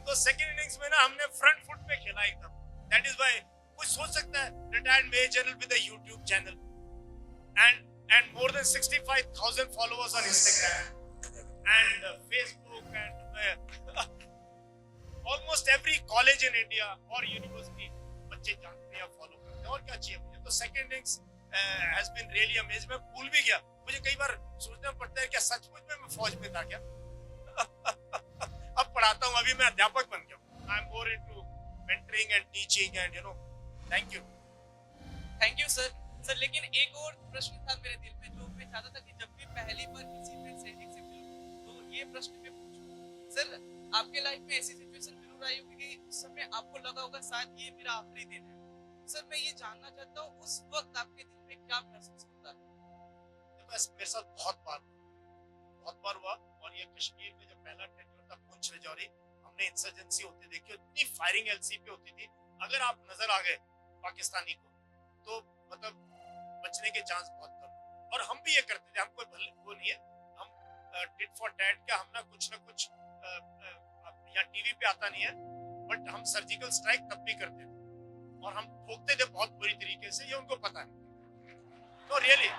तो second innings में ना हमने front foot पे खेला एकदम. That is why कोई सोच सकता है retired major general with a YouTube channel and more than 65,000 followers on Instagram and Facebook and almost every college in India or university बच्चे जानते हैं, फॉलो करते हैं, और क्या चाहिए मुझे. तो second innings has been really amazing. मैं भूल भी गया, मुझे कई बार सोचना पड़ता है क्या सचमुच में मैं फौज में था क्या. अब पढ़ाता हूँ, अभी मैं अध्यापक बन गया हूँ. I am more into mentoring and teaching and thank you. Thank you sir. Sir लेकिन एक और प्रश्न था मेरे दिल में, जो मैं चाहता था कि जब भी पहली बार किसी भी सैनिक से मिलूं तो ये प्रश्न मैं पूछूं. सर आपके लाइफ में ऐसी सिचुएशन जरूर आई होगी कि उस समय आपको लगा होगा शायद ये मेरा आखिरी दिन है. सर मैं ये जानना चाहता हूँ उस वक्त आपके दिल में क्या महसूस होता है. बस मेरे साथ बहुत बार हुआ, और ये कश्मीर में जब पहला टेन्योर था पुंछ राजौरी, हमने इंसर्जेंसी होते देखी, इतनी फायरिंग एलसी पे होती थी. अगर आप नजर आ गए पाकिस्तानी को तो मतलब बचने के चांस बहुत कम. और हम भी ये करते थे, हम कोई भले वो नहीं है, हम टिट फॉर टैट क्या, हम ना कुछ यहाँ टीवी पे आता नहीं है, बट हम सर्जिकल स्ट्राइक तब भी करते थे, और हम ठोकते थे बहुत बुरी तरीके से, ये उनको पता है. तो रियली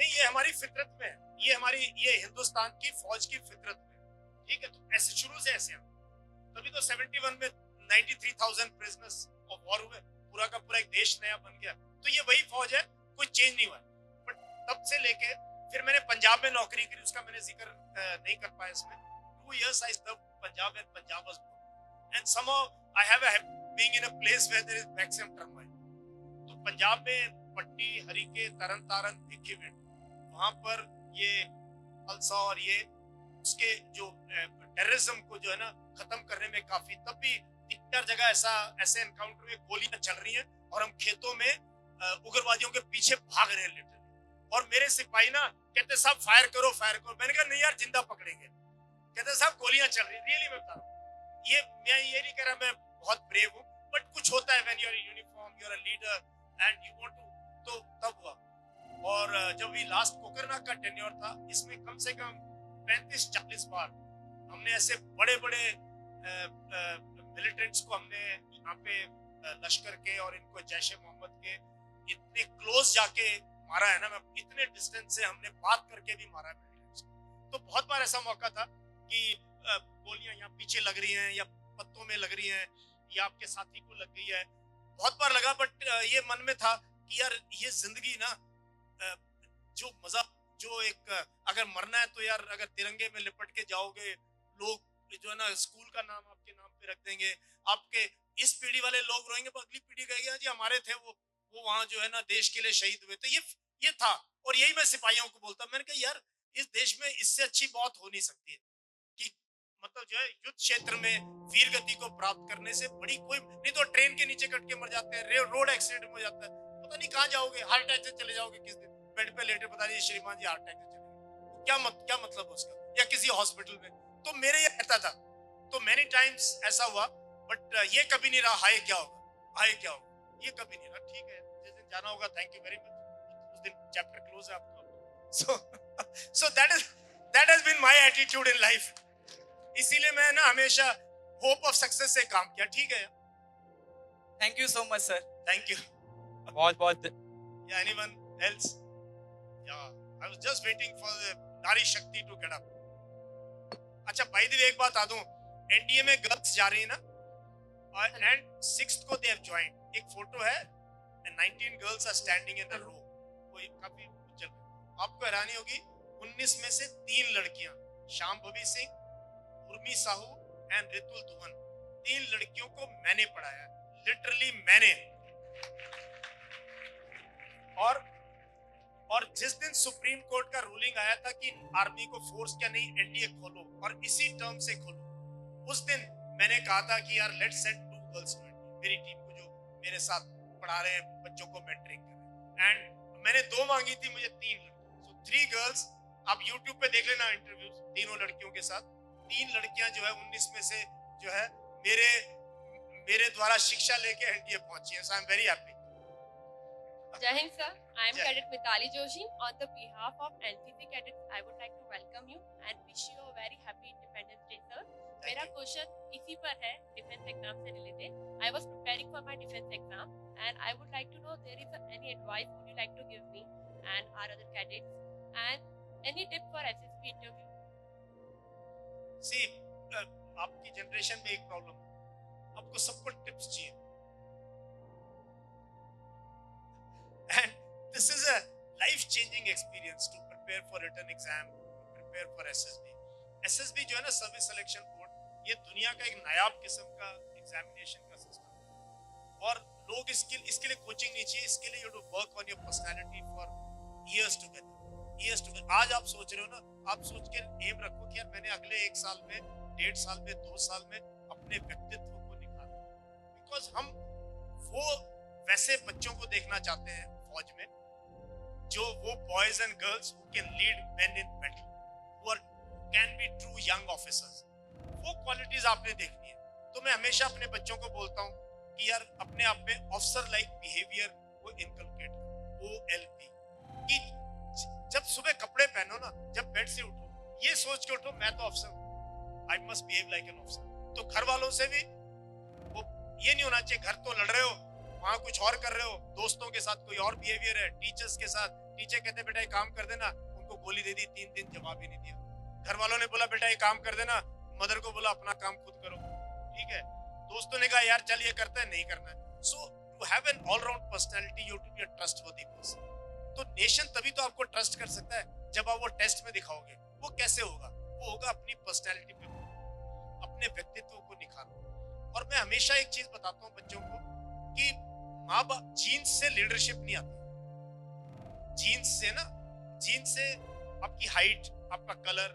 ये हमारी फितरत में है, ये हिंदुस्तान की फौज की फितरत में. ठीक है, तो ऐसे शुरू से ऐसे हम तभी तो 71 में 93,000 प्रिजनर्स ऑफ वॉर हुए, पूरा का पूरा एक देश नया बन गया. तो ये वही फौज है, कोई चेंज नहीं हुआ. बट तब से लेके फिर मैंने पंजाब में नौकरी की, उसका मैंने जिक्र नहीं कर पाया इसमें. 2 years I served Punjab and Punjab was born. And somehow I have being in a place where there is maximum turmoil. तो पंजाब में पट्टी, हरीके, तरन तारन, भिक्कीविंड, वहां पर ये अल्सा और ये उसके जो टेररिज्म को जो है ना खत्म करने में काफी, तब भी 3-4 जगह ऐसे एनकाउंटर में गोलियां चल रही हैं और हम खेतों में उग्रवादियों के पीछे भाग रहे हैं लिटरली. और मेरे सिपाही ना कहते साहब फायर करो. मैंने कहा नहीं यार, जिंदा पकड़ेंगे. कहते साहब गोलियां चल रही. रियली मैं बता रहा हूँ, मैं ये नहीं कह रहा मैं बहुत ब्रेव हूँ, बट कुछ होता है when you are in uniform, you are a leader and you want to. तो तब हुआ. और जब भी लास्ट कोकरनाग का टेन्योर था, इसमें कम से कम 35-40 बार हमने ऐसे बड़े मिलिटेंट्स को हमने यहाँ पे लश्कर के और इनको जैश ए मोहम्मद के इतने क्लोज जाके मारा है ना. मैं इतने डिस्टेंस से हमने बात करके भी मारा है मिलिटेंट्स को. तो बहुत बार ऐसा मौका था कि गोलियां यहाँ पीछे लग रही हैं या पत्तों में लग रही हैं या आपके साथी को लग गई है. बहुत बार लगा, बट ये मन में था कि यार ये जिंदगी ना, जो मजा, जो एक अगर मरना है तो यार अगर तिरंगे में लिपट के जाओगे, लोग जो है ना स्कूल का नाम आपके नाम पे रख देंगे, आपके इस पीढ़ी वाले लोग रोएंगे, अगली पीढ़ी कहेगी जी हमारे थे वो वहां जो है ना देश के लिए शहीद हुए. तो ये था, और यही मैं सिपाहियों को बोलता. मैंने कहा यार इस देश में इससे अच्छी बात हो नहीं सकती है कि मतलब जो है युद्ध क्षेत्र में वीर गति को प्राप्त करने से बड़ी कोई नहीं. तो ट्रेन के नीचे कट के मर जाते हैं, रोड एक्सीडेंट हो जाता है, पता नहीं कहाँ जाओगे, हार्ट अटैक से चले जाओगे किस दिन, बेड पे लेटे बता दीजिए श्रीमान जी हार्ट अटैक से चले. क्या मतलब उसका, या किसी हॉस्पिटल में. तो मेरे ये कहता था. तो मेनी टाइम्स ऐसा हुआ, बट ये कभी नहीं रहा हाय क्या होगा, ये कभी नहीं रहा. ठीक है, जिस दिन जाना होगा, थैंक यू वेरी मच, उस दिन चैप्टर क्लोज है आपका. so that has been my attitude in life. इसीलिए मैं ना हमेशा होप ऑफ सक्सेस से काम किया. ठीक है, thank you so much sir. Thank you. बहुत Yeah, anyone else? Yeah, I was just waiting for the Nari Shakti to get up. अच्छा by the way एक बात आ दूं, NDA में गर्ल्स जा रही है ना, and 6th को they have joined. एक फोटो है and 19 girls are standing in a row. कोई काफी चल रहा है. आपको हैरानी होगी 19 में से 3 लड़कियां, शांभवी सिंह, उर्मी साहू एंड रितुल धुवन, 3 लड़कियों को मैंने पढ़ाया, लिटरली मैंने. और जिस दिन सुप्रीम कोर्ट का रूलिंग आया था कि आर्मी को फोर्स क्या नहीं एनडीए खोलो और इसी टर्म से खोलो, उस दिन मैंने कहा था कि यार let's send 2 girls to NDA, मेरी टीम को जो मेरे साथ पढ़ा रहे हैं, बच्चों को मेंटरिंग कर रहे हैं. एंड मैंने 2 मांगी थी, मुझे 3 लड़कियां. सो 3 गर्ल्स, आप YouTube पे देख लेना इंटरव्यूज, तीनों लड़कियों के साथ. 3 लड़कियां जो है 19 में से जो है मेरे द्वारा शिक्षा लेके एनडीए पहुंची है. So I am very happy. Jai Hind sir, I am Jai Cadet Mitali Joshi. On the behalf of NCC cadets, I would like to welcome you and wish you a very happy Independence Day, sir. मेरा question इसी पर है, defence exam से related. I was preparing for my defense exam and I would like to know there is any advice would you like to give me and our other cadets and any tip for SSB interview? सी आपकी generation में एक problem है, आपको सबको tips चाहिए. And this is a life-changing experience to prepare for written exam, to prepare for SSB. SSB जो है ना, सर्विस सिलेक्शन बोर्ड, ये दुनिया का एक नायाब किस्म का एग्जामिनेशन का सिस्टम है. और लोग इसके लिए कोचिंग नहीं चाहिए. इसके लिए you to work on your personality for years together. आज आप सोच रहे हो ना, आप सोच के एम रखो कि यार मैंने अगले 1 साल में, 1.5 साल में, 2 साल में अपने व्यक्तित्व को निखारना. बिकॉज हम वो वैसे बच्चों को देखना चाहते हैं फौज में, जो वो boys and girls who can lead main in battle, who can be true young officers. वो क्वालिटीज आपने देखनी है. तो मैं हमेशा अपने बच्चों को बोलता हूँ कि यार अपने आप में ऑफिसर लाइक बिहेवियर को इनकलकेट करो, OLP. कि जब सुबह कपड़े पहनो ना, जब बेड से उठो, ये सोच के उठो मैं तो ऑफिसर हूँ, I must behave like an officer. तो घर वालों से भी वो ये नहीं होना चाहिए घर तो लड़ रहे हो, वहाँ कुछ और कर रहे हो, दोस्तों के साथ कोई और बिहेवियर है, टीचर्स के साथ, टीचर कहते बेटा ये काम कर देना, उनको गोली दे दी, 3 दिन जवाब ही नहीं दिया. घर वालों ने बोला बेटा ये काम कर देना, मदर को बोला अपना काम खुद करो, ठीक है. दोस्तों ने कहा यार चल ये करते हैं, नहीं करना है. So to have an all round personality, you to be a trustworthy person. तो नेशन तभी तो आपको ट्रस्ट कर सकता है जब आप वो टेस्ट में दिखाओगे. वो कैसे होगा? वो होगा अपनी पर्सनालिटी पे, अपने व्यक्तित्व को निखारो. और मैं हमेशा एक चीज बताता हूँ बच्चों को कि माँ बाप जीन्स से लीडरशिप नहीं आती. जीन्स से ना, जीन्स से आपकी हाइट, आपका कलर,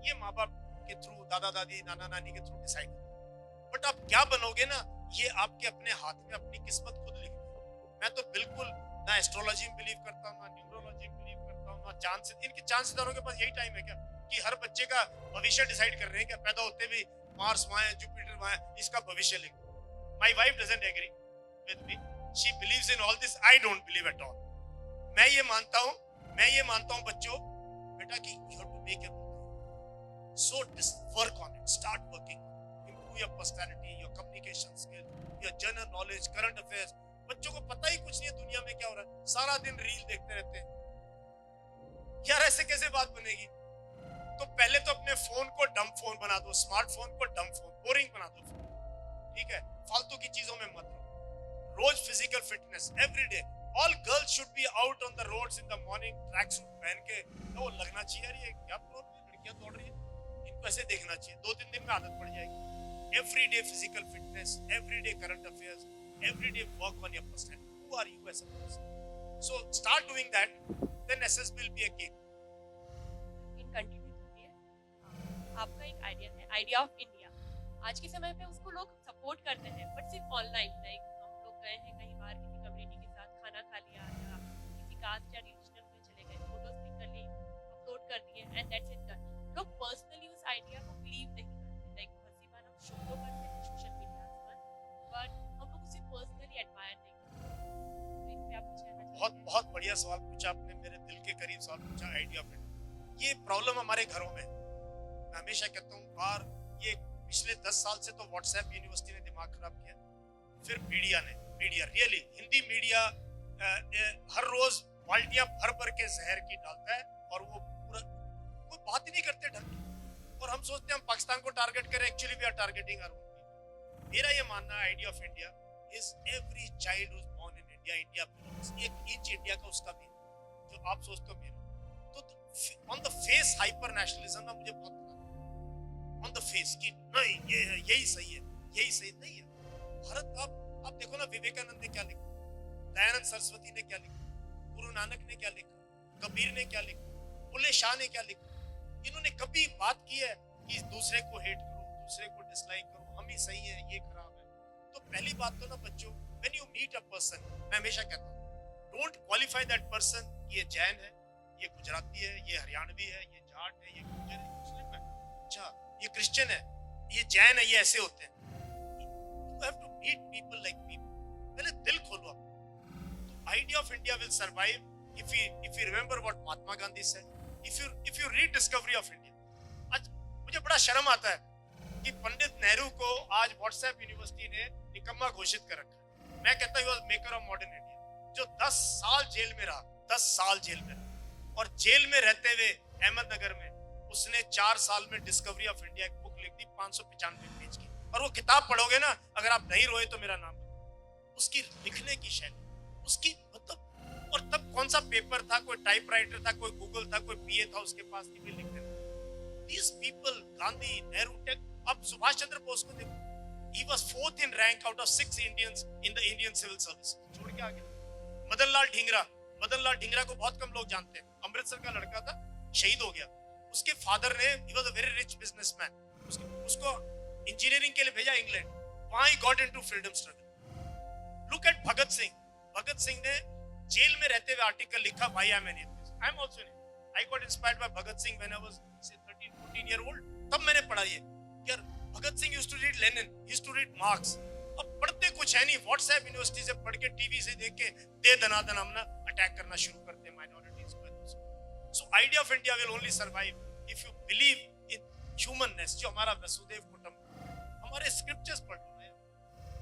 ये माँ बाप के थ्रू, दादा दादी, नाना नानी के थ्रू डिसाइड होता. बट आप क्या बनोगे ना, ये आपके अपने हाथ में, अपनी किस्मत खुद लिखनी है. मैं तो बिल्कुल ना एस्ट्रोलॉजी में बिलीव करता हूँ, ना न्यूमरोलॉजी में बिलीव करता हूँ, ना चांद से. इनके चांद सितारों के पास यही टाइम है क्या कि हर बच्चे का भविष्य डिसाइड कर रहे हैं क्या? पैदा होते भी मार्स वहाँ है, जुपिटर वहाँ है, इसका भविष्य लिख. My wife doesn't agree with me, she believes in all this, I don't believe at all. मैं ये मानता हूँ बच्चों, बेटा कि you have to make your own. So just work on it, start working on it. Improve your personality, your communication skill, your general knowledge, current affairs. बच्चों को पता ही कुछ नहीं है दुनिया में क्या हो रहा है, सारा दिन रील देखते रहते हैं. यार ऐसे कैसे बात बनेगी? तो पहले तो अपने फोन को डंप फोन बना दो, स्मार्टफोन को डंप फोन, बोरिंग बना दो फोन, ठीक है. फालतू की चीजों में मत रहो. रोज physical fitness every day. All girls should be out on the roads in the morning, track suit पहन के. तो लगना चाहिए यार ये क्या लड़कियां दौड़ रही है, इनको ऐसे देखना चाहिए. 2-3 दिन में आदत पड़ जाएगी. Every day physical fitness, every day current affairs, every day work on your personality. Who are you as a person? So start doing that, then SSB will be a cake. In continue to आपका एक idea है, idea of India. आज के समय पे उसको लोग support करते हैं, बट सिर्फ ऑनलाइन. लाइक हम लोग गए हैं कहीं बाहर किसी कम्युनिटी के साथ, खाना खा लिया या किसी कास्ट या रिलीजन में चले गए, फोटोज क्लिक कर ली, अपलोड कर दिए एंड दैट्स इट डन. लोग पर्सनली उस आइडिया को बिलीव नहीं करते. लाइक हर बार हम शो तो करते हैं सोशल मीडिया पर, बट पर्सनली एडमायर नहीं करते. तो इस पे आप कुछ कहना चाहेंगे? बहुत बढ़िया सवाल पूछा आपने, मेरे दिल के करीब सवाल पूछा. आइडिया ऑफ इंडिया, ये प्रॉब्लम हमारे घरों में. मैं हमेशा कहता हूँ, और ये पिछले 10 साल से तो व्हाट्सएप यूनिवर्सिटी ने दिमाग खराब किया. फिर मीडिया रियली हिंदी मीडिया हर रोज बाल्टियां भर भर के जहर की डालता है और वो पूरा कोई बात ही नहीं करते ढंग की। और हम सोचते हैं हम पाकिस्तान को टारगेट करें, actually we are targeting our own people. मेरा ये मानना है idea of India is every child who is born in India, India belongs, एक इंच इंडिया का उसका भी जो आप सोचते हो मेरा। तो on the face hyper nationalism ना मुझे बहुत ऑन द फेस कि नहीं ये है, यही सही है, यही सही नहीं है। भारत आप देखो ना, विवेकानंद ने क्या लिखा, दयानंद सरस्वती ने क्या लिखा, गुरु नानक ने क्या लिखा, कबीर ने क्या लिखा, बुल्ले शाह ने क्या लिखा। इन्होंने कभी बात की है कि दूसरे को हेट करो, दूसरे को डिसलाइक करो, हम ही सही है, ये खराब है। तो पहली बात तो ना बच्चों, when you meet a person, मैं हमेशा कहता हूँ डोंट क्वालिफाई दैट पर्सन कि ये जैन है, ये गुजराती है, ये हरियाणवी है, ये जाट है, ये गुर्जर है, मुस्लिम है, अच्छा ये क्रिश्चियन है, ये जैन है, ये ऐसे होते हैं। You have to meet people like people, पहले दिल खोलो अपना। Idea of India will survive if you remember what Mahatma Gandhi said, if you read discovery of India। आज मुझे बड़ा शर्म आता है कि पंडित नेहरू को आज व्हाट्सएप यूनिवर्सिटी ने निकम्मा घोषित कर रखा है। मैं कहता हूँ मेकर ऑफ मॉडर्न इंडिया, जो 10 साल जेल में रहा, 10 साल जेल में रहा, और जेल में रहते हुए अहमदनगर में उसने 4 साल में डिस्कवरी ऑफ इंडिया एक बुक लिख दी 595 पेज की। और वो किताब पढ़ोगे ना, अगर आप नहीं रोए तो मेरा नाम, उसकी लिखने की शैली, उसकी मतलब, और तब कौन सा पेपर था, कोई टाइपराइटर था, कोई गूगल था, कोई पीए था उसके पास कि भी लिख देना। These people, गांधी, नेहरू, अब सुभाष चंद्र बोस को देखो, he was 4th in rank out of 6 Indians in the Indian civil service। छोड़ के आ गया। मदनलाल ढींगरा को बहुत कम लोग जानते हैं, अमृतसर का लड़का था, शहीद हो गया। उसके फादर ने, he was a very rich businessman, उसको इंजीनियरिंग के लिए भेजा इंग्लैंड, वहां ही got into freedom struggle। Look at Bhagat Singh ने जेल में रहते हुए आर्टिकल लिखा, why am I an atheist? I am also an atheist। I got inspired by Bhagat Singh when I was say 13-14 year old। तब मैंने पढ़ा ये, यार Bhagat Singh used to read Lenin, used to read Marx। अब पढ़ते कुछ है नहीं, व्हाट्सएप यूनिवर्सिटी से पढ़ के, टीवी से देख के दे दनादन हम ना अटैक करना शुरू करते हैं माइनॉरिटीज को। So idea of India will only survive if you believe in humanness, जो हमारा वसुदेव कुटुंबकम। हमारे स्क्रिप्चर्स पढ़ लो,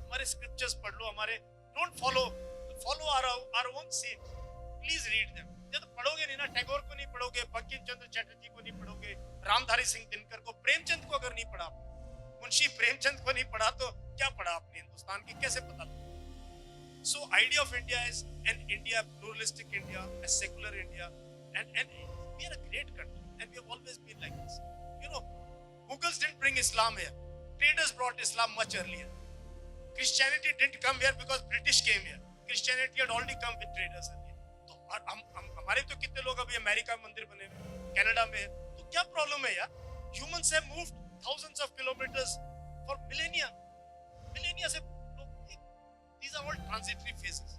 हमारे स्क्रिप्चर्स पढ़ लो, हमारे don't follow our own saints, please read them। जब पढ़ोगे नहीं ना, टैगोर को नहीं पढ़ोगे, बंकिम चंद्र चटर्जी को नहीं पढ़ोगे, रामधारी सिंह दिनकर को, प्रेमचंद को अगर नहीं पढ़ा, मुंशी प्रेमचंद को नहीं पढ़ा तो क्या पढ़ा आपने हिंदुस्तान की, कैसे पता? So idea of India is an India, pluralistic India, a secular India, and we are a great country and we have always been like this। You know, Mughals didn't bring Islam here, traders brought Islam much earlier। Christianity didn't come here because British came here, Christianity had already come with traders earlier। तो हमारे तो कितने लोग अभी America में मंदिर बने हुए, कनाडा में, तो क्या प्रॉब्लम है यार? Humans have moved thousands of kilometers for millennia से लोग, these are all transitory phases।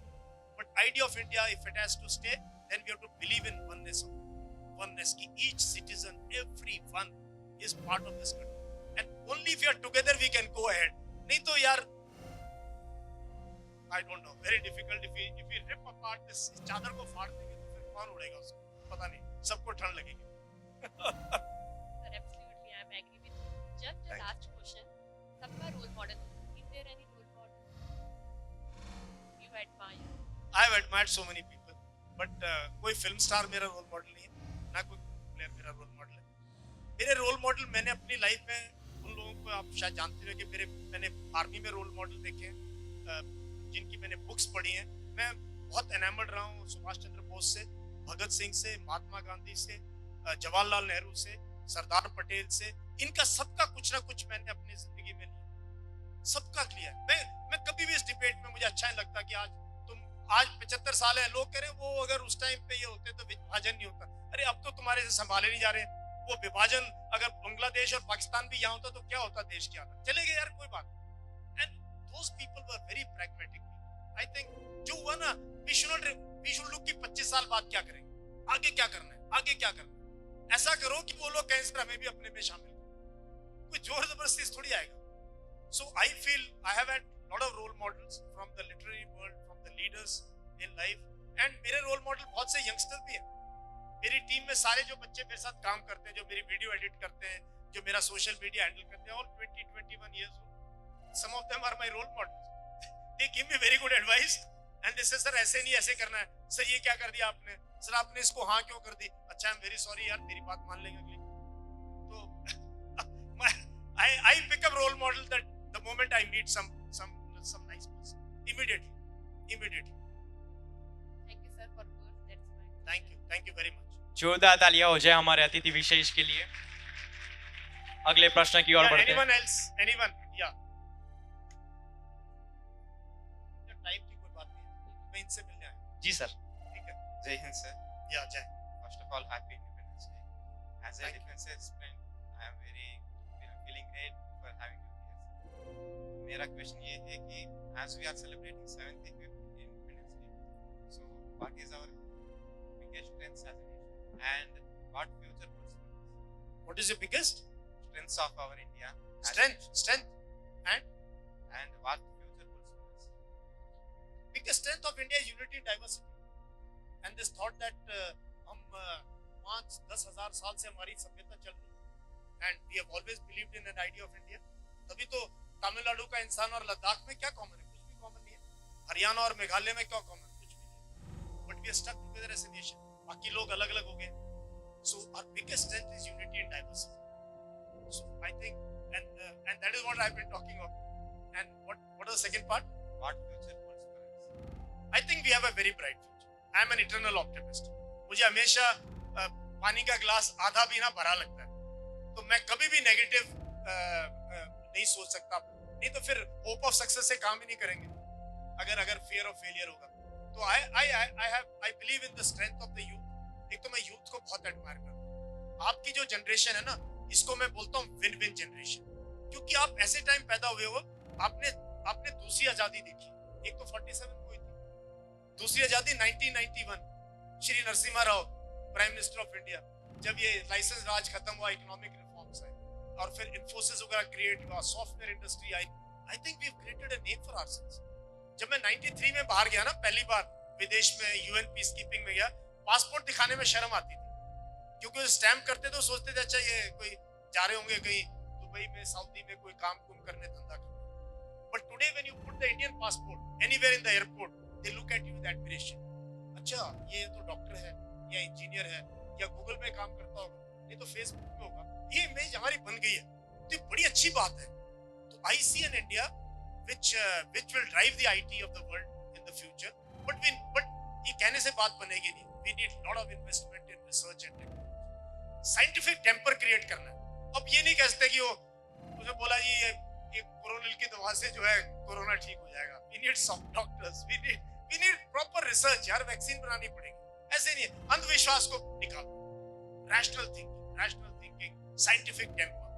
But idea of India, if it has to stay, then we have to believe in oneness ki each citizen, everyone is part of this country, and only if we are together we can go ahead। नहीं तो यार I don't know, very difficult। if we rip apart this, चादर को फाड़ देंगे तो फिर कौन उड़ेगा उसको, पता नहीं, सबको ठंड लगेगी। Sir, absolutely, I am agree with you। Just a last question, सबका role model, is there any role model you admire? I have admired so many people, but कोई फिल्म स्टार मेरा रोल मॉडल नहीं है, ना कोई player मेरा role model है। मेरे रोल मॉडल, मैंने अपनी लाइफ में उन लोगों को, आप शायद जानते हो कि मैंने आर्मी में रोल मॉडल देखे हैं, जिनकी मैंने बुक्स पढ़ी हैं। मैं बहुत एनामर्ड रहा हूँ सुभाष चंद्र बोस से, भगत सिंह से, महात्मा गांधी से, जवाहरलाल नेहरू से, सरदार पटेल से। इनका सबका कुछ ना कुछ मैंने अपनी जिंदगी में लिया, सबका लिया। मैं कभी भी इस डिबेट में, मुझे अच्छा नहीं लगता कि आज 75 साल है, लोग कह रहे हैं वो अगर उस टाइम पे ये होते तो विभाजन नहीं होता। अरे अब तो तुम्हारे से संभाले नहीं जा रहे, वो विभाजन अगर बांग्लादेश और पाकिस्तान भी यहाँ होता तो क्या होता देश के हालत, चले गए यार, कोई बात। And those people were very pragmatic people। I think जो हुआ ना, we should look कि 25 साल बाद क्या करेंगे, आगे क्या करना है, ऐसा करो कि वो लोग कहें सर हमें भी अपने में शामिल करो, कोई जोर जबरदस्ती थोड़ी आएगा। So I feel I have had lot of role models from the literary world, from the leaders in life, and मेरे रोल मॉडल बहुत से यंगस्टर भी हैं। मेरी टीम में सारे जो बच्चे मेरे साथ काम करते हैं, जो मेरी वीडियो एडिट करते हैं, जो मेरा सोशल मीडिया हैंडल करते हैं, all 20-21 years old। Some of them are my role models। They give me very good advice and this sir ऐसे नहीं, ऐसे करना है सर, ये क्या कर दिया आपने सर, आपने इसको हाँ क्यों कर दी, अच्छा आई एम वेरी सॉरी यार, मेरी बात मान लेंगे अगली। तो I become role model that the moment I meet some nice person, immediately. Thank you sir for words. That's my. Thank you very much. जोरदार तालियां हो जाए हमारे अतिथि विशेष के लिए। अगले प्रश्न की ओर Yeah, बढ़ते हैं। anyone else? Anyone? Yeah. Time की कोई बात नहीं है, मैं इनसे मिलने आया। जी सर। ठीक है। Jai Hind, sir. या जय। First of all, happy Independence Day. As a Thank you. defense aspirant, I am feeling great for having you here, sir. मेरा क्वेश्चन ये है कि as we are celebrating 75th Independence Day, so what is our biggest strengths as a nation, and what future holds for us? What is the biggest Strengths of our India. as a strength nation, and what future holds for us? biggest strength of India is unity and diversity, and this thought that हम 5-10 हजार साल से हमारी सभ्यता चल रही है, and we have always believed in an idea of India. तभी तो तमिलनाडु का इंसान और लद्दाख में क्या कॉमन है, कुछ भी कॉमन नहीं है। हरियाणा और मेघालय में क्या कॉमन है, कुछ भी नहीं। But we are stuck together as a nation, बाकी लोग अलग अलग हो गए। So our biggest strength is unity and diversity. So I think and that is what I've been talking about. And what was the second part? What future holds for us? I think we have a very bright future. I am an eternal optimist. मुझे हमेशा पानी का glass आधा भी ना भरा लगता है, तो मैं कभी भी नेगेटिव नहीं सोच सकता। नहीं तो फिर होप ऑफ सक्सेस से काम ही नहीं करेंगे, अगर फियर ऑफ फेलियर होगा। तो I believe in the strength of the youth. एक तो मैं यूथ को बहुत एडमायर करता हूँ। आपकी जो जनरेशन है ना, इसको मैं बोलता हूँ विन विन जनरेशन, क्योंकि आप ऐसे टाइम पैदा हुए हो, आपने दूसरी आजादी देखी। एक तो 47 को हुई थी, दूसरी आजादी 1991, Shri Narasimha Rao prime minister of India, जब ये लाइसेंस राज खत्म हुआ, इकोनॉमिक रिफॉर्म्स आए, और फिर इन्फोसिस वगैरह क्रिएट हुआ, सॉफ्टवेयर इंडस्ट्री आई। I think we have created a name for ourselves. जब मैं 93 में बाहर गया ना, पहली बार विदेश में यूएन पीस कीपिंग में गया, पासपोर्ट दिखाने में शर्म आती थी, क्योंकि स्टैम्प करते तो सोचते थे अच्छा ये कोई जा रहे होंगे कहीं दुबई में, सऊदी में कोई काम कुम करने, धंधा करने। But today when you put the Indian passport anywhere in the airport, they look at you with admiration. अच्छा ये तो डॉक्टर है या इंजीनियर है या गूगल में काम करता होगा, नहीं तो फेसबुक में होगा। ये इमेज हमारी बन गई है, तो ये बड़ी अच्छी बात है। तो I see an India which will drive the IT of the world in the future, but ये कहने से बात बनेगी नहीं। We need lot of investment in research and technology, scientific temper create करना है। अब ये नहीं कहते कि उसने बोला जी ये कोरोनिल की दवा से जो है कोरोना ठीक हो जाएगा। We need some doctors, we need proper research यार, वैक्सीन बनानी पड़ेगी। ऐसे नहीं है, अंधविश्वास को निकालो, rational thinking, scientific temper,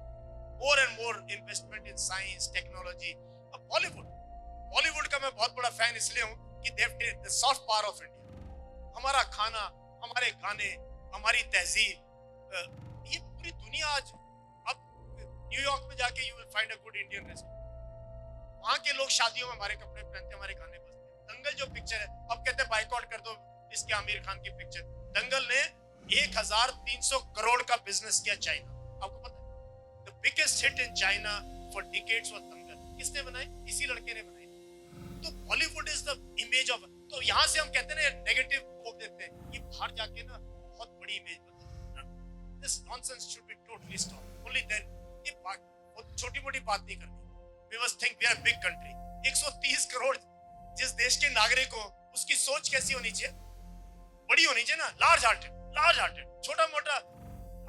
more and more investment in science, technology। अब बॉलीवुड का मैं बहुत बड़ा फैन इसलिए हूँ कि they have the soft power of India। हमारा खाना, हमारे गाने, हमारी तहजीब, ये पूरी दुनिया आज, अब न्यूयॉर्क में जाके you will find a good Indian restaurant। वहाँ के लोग शादियों में हमारे कपड़े पहनते, हमारे गाने बजते। दंगल जो पिक्चर है, अब कहते हैं बाइकआउट कर दो इसके आमिर खान की पिक्चर। दंगल ने 1300 करोड़ का बिजनेस किया चाइना। आपको पता है the biggest hit in China for decades was दंगल। किसने बनाई? इसी लड़के ने बनाई। तो Bollywood is the image of, तो यहाँ से हम कहते हैं नेगेटिव को देते हैं, ये बाहर जाके ना बहुत बड़ी इमेज बनती है। This nonsense should be totally stop. Only then, ये बहुत छोटी मोटी बात नहीं करनी। We must think we are big country. 130 crore जिस देश के नागरिक हो, उसकी सोच कैसी होनी चाहिए? बड़ी होनी चाहिए ना, लार्ज हार्टेड। छोटा मोटा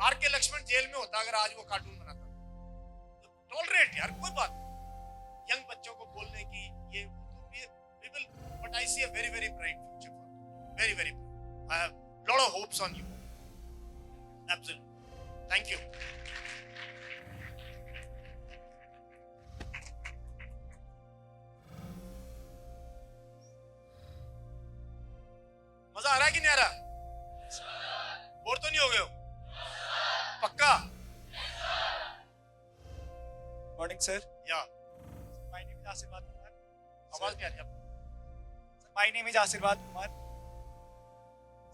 आर के लक्ष्मण जेल में होता अगर आज वो कार्टून बनाता। टॉलरेट यार, कोई बात। यंग बच्चों को बोलने की ये people, but I see a very very bright future for you. Very very bright. I have lot of hopes on you. Absolutely. Thank you. मजा आ रहा है कि नहीं आ रहा? बोर तो नहीं हो गए हो? पक्का? मॉर्निंग सर, या माय नेम इज आशीर्वाद कुमार। आवाज नहीं आ रही आपको? सर माय नेम इज आशीर्वाद कुमार।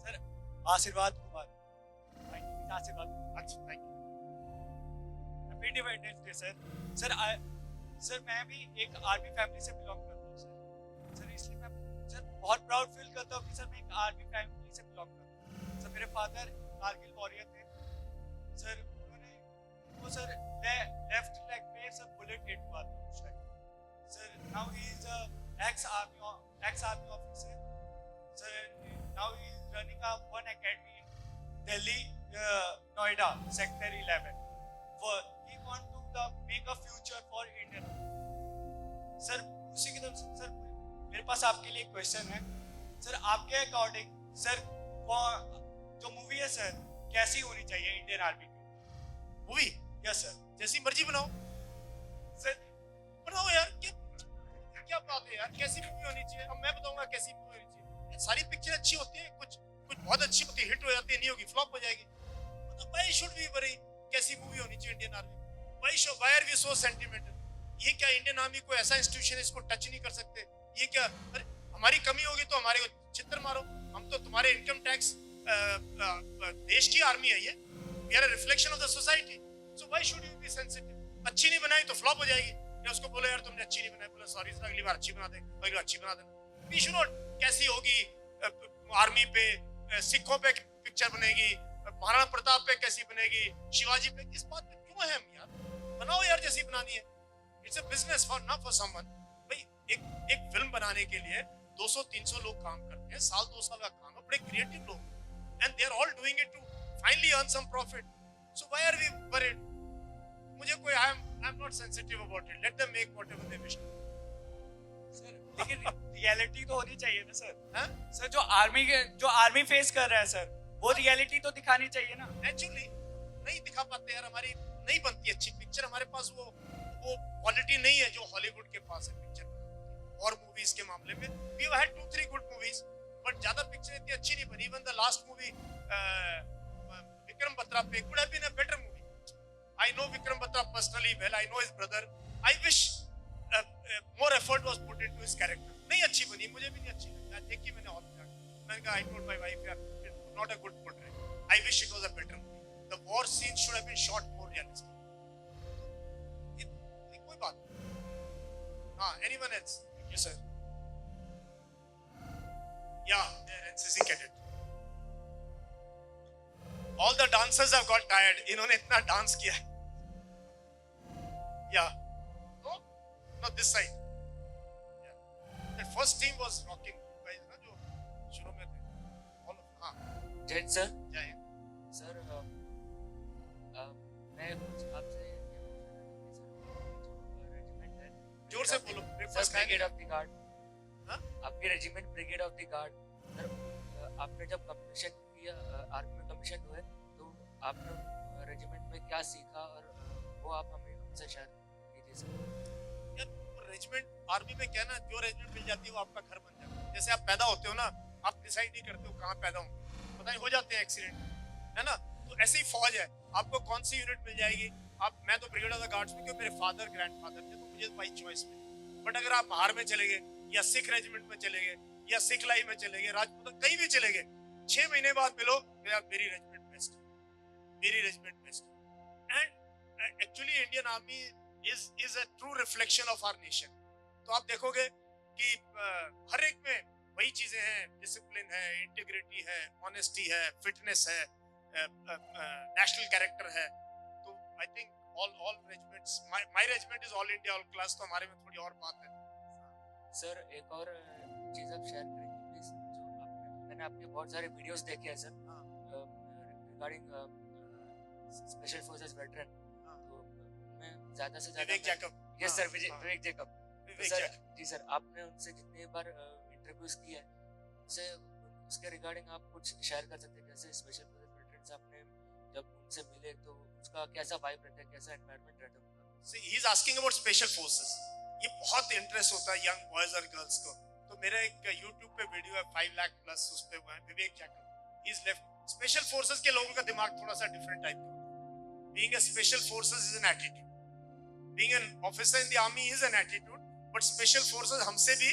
सर आशीर्वाद कुमार, माय नेम इज आशीर्वाद कुमार। अच्छा, thank you. Happy independence day sir. Sir मैं भी एक आर्मी फैमिली से बिलोंग करता हूँ सर। सर इसलिए मैं सर बहुत प्राउड फील करता हूँ कि सर मैं एक आर्मी फैमिली से बिलोंग करता हूँ। सर मेरे फादर कारगिल वॉरियर थे सर, उन्होंने वो सर लेफ्ट लेग पे सर बुलेट हिट हुआ था उस time. Sir now he is ex army officer sir, now he is running a one academy in Delhi Noida sector 11 for he want to make a future for Indian sir. उसी की तरफ से sir मेरे पास आपके लिए क्वेश्चन है सर, आपके according sir जो मूवी है सर कैसी होनी चाहिए इंडियन आर्मी की? Movie yes sir. जैसी मर्जी बनाओ सर बनाओ यार, क्या क्या बात है यार, कैसी मूवी होनी चाहिए? अब मैं बताऊंगा कैसी मूवी होनी चाहिए। सारी पिक्चर अच्छी होती है, कुछ बहुत अच्छी होती है, हिट हो जाती है, नहीं होगी फ्लॉप हो जाएगी। मतलब व्हाई शुड वी वरी कैसी मूवी होनी चाहिए Indian army? Why are we so sentimental? ये क्या इंडियन आर्मी को ऐसा इंस्टीट्यूशन है इसको टच नहीं कर सकते? ये क्या, अरे हमारी कमी होगी तो हमारे को चित्तर मारो, हम तो तुम्हारे इनकम टैक्स देश की आर्मी है ये, we are a reflection of the society, so why should you be sensitive? अच्छी नहीं बनाई तो फ्लॉप हो जाएगी, या उसको बोलो यार तुमने अच्छी नहीं बनाई, बोला सॉरी सर अगली बार अच्छी बना देंगे, अगली बार अच्छी बना देना। वी शुड नॉट कैसी होगी आर्मी पे, सिखों पे पिक्चर बनेगी, महाराणा प्रताप पे कैसी बनेगी, शिवाजी पे, इस बात पे क्यों है हम यार? बनाओ यार जैसी बनानी है, it's a business for not for someone. भाई एक फिल्म बनाने के लिए 200-300 लोग काम करते हैं, साल 2 साल का काम है, बड़े क्रिएटिव लोग, and they are all doing it to finally earn some profit, so why are we worried? मुझे कोई I am not sensitive about it, let them make whatever they wish. Sir लेकिन रियलिटी तो होनी चाहिए ना sir. हाँ? Sir जो army face कर रहा है सर, वो रियलिटी तो दिखानी चाहिए ना। नेचुरली नहीं दिखा पाते यार, हमारी नहीं बनती अच्छी पिक्चर, हमारे पास वो क्वालिटी नहीं है जो हॉलीवुड के पास है पिक्चर और मूवीज के मामले में। We had 2-3 good movies, but ज्यादा पिक्चर इतनी अच्छी नहीं बनी। Even the last movie Vikram Batra पे could have been a better movie. I know Vikram Batra personally well, I know his brother, I wish more effort was put into his character. नहीं अच्छी बनी, मुझे भी नहीं अच्छी लगी, देखी मैंने और मैंने कहा आई टोल्ड माय वाइफ यार it's not a good portrait, I wish it was a better movie, the war scene should have been shot more realistic. कोई बात हाँ, anyone else? Yes sir. Yeah, NCC cadet. All the dancers have got tired. इन्होंने इतना dance किया है। Yeah. No, no this side. Yeah. That first team was rocking. Guys, ना जो शुरू में थे. All of हाँ. जैन सर, जय हिंद। सर मैं कुछ आपसे रेजिमेंट है, जोर से बोलो। Sir brigade of the guard, हाँ? आपकी regiment brigade of the guard sir, आपने जब कमीशन किया, आर्मी में कमीशन हुए, तो आपने रेजिमेंट में क्या सीखा और वो आप हमें हमसे शेयर कीजिए सर। यार रेजिमेंट आर्मी में क्या ना, जो रेजिमेंट मिल जाती है वो आपका घर बन जाता है। जैसे आप पैदा होते हो ना, आप डिसाइड नहीं करते हो कहाँ पैदा हो, पता नहीं हो जाते हैं एक्सीडेंट, है ना? तो ऐसे ही फौज है, आपको कौन सी यूनिट मिल जाएगी। आप मैं तो ब्रिगेड ऑफ द गार्ड्स में, क्योंकि मेरे फादर ग्रैंडफादर थे तो मुझे बाई चॉइस मिली। बट अगर आप बाहर में चले गए या सिख रेजिमेंट में चले गए या सिख लाई में चले गए, राजपूत कहीं भी चले गए, 6 महीने बाद मिलो यार मेरी रेजिमेंट बेस्ट, मेरी regiment best. And actually Indian army is a true reflection of our nation. तो आप देखोगे कि हर एक में वही चीजें हैं, डिसिप्लिन है, इंटीग्रिटी है, ऑनेस्टी है, फिटनेस है, नेशनल कैरेक्टर है। तो I think all regiments, my regiment is all India all class, तो हमारे में थोड़ी और बात है। सर एक और चीज़ आप शेयर करेंगे प्लीज, जो मैंने आपके बहुत सारे वीडियोस देखे हैं sir regarding special forces veteran, तो मैं ज़्यादा से ज़्यादा विवेक जैकब। यस सर, हाँ, विवेक जैकब। तो सर जी सर, आपने उनसे जितनी बार इंटरव्यूज किए हैं, उनसे उसके रिगार्डिंग आप कुछ शेयर कर सकते हैं? जैसे स्पेशल फोर्सेस वेटरन से आपने जब उनसे मिले तो उसका कैसा वाइब रहता है, कैसा एनवायरनमेंट रहता है उनका? See, he is asking about special forces. ये बहुत इंटरेस्ट होता है यंग बॉयज और गर्ल्स को। तो मेरा एक YouTube पे वीडियो है 5 लाख प्लस, उस पे हुआ है Vivek Jacob. He is left. Special forces के लोगों का दिमाग थोड़ा सा डिफरेंट टाइप का। Being a special forces is an attitude. Being an officer in the army is an attitude. But special forces हमसे भी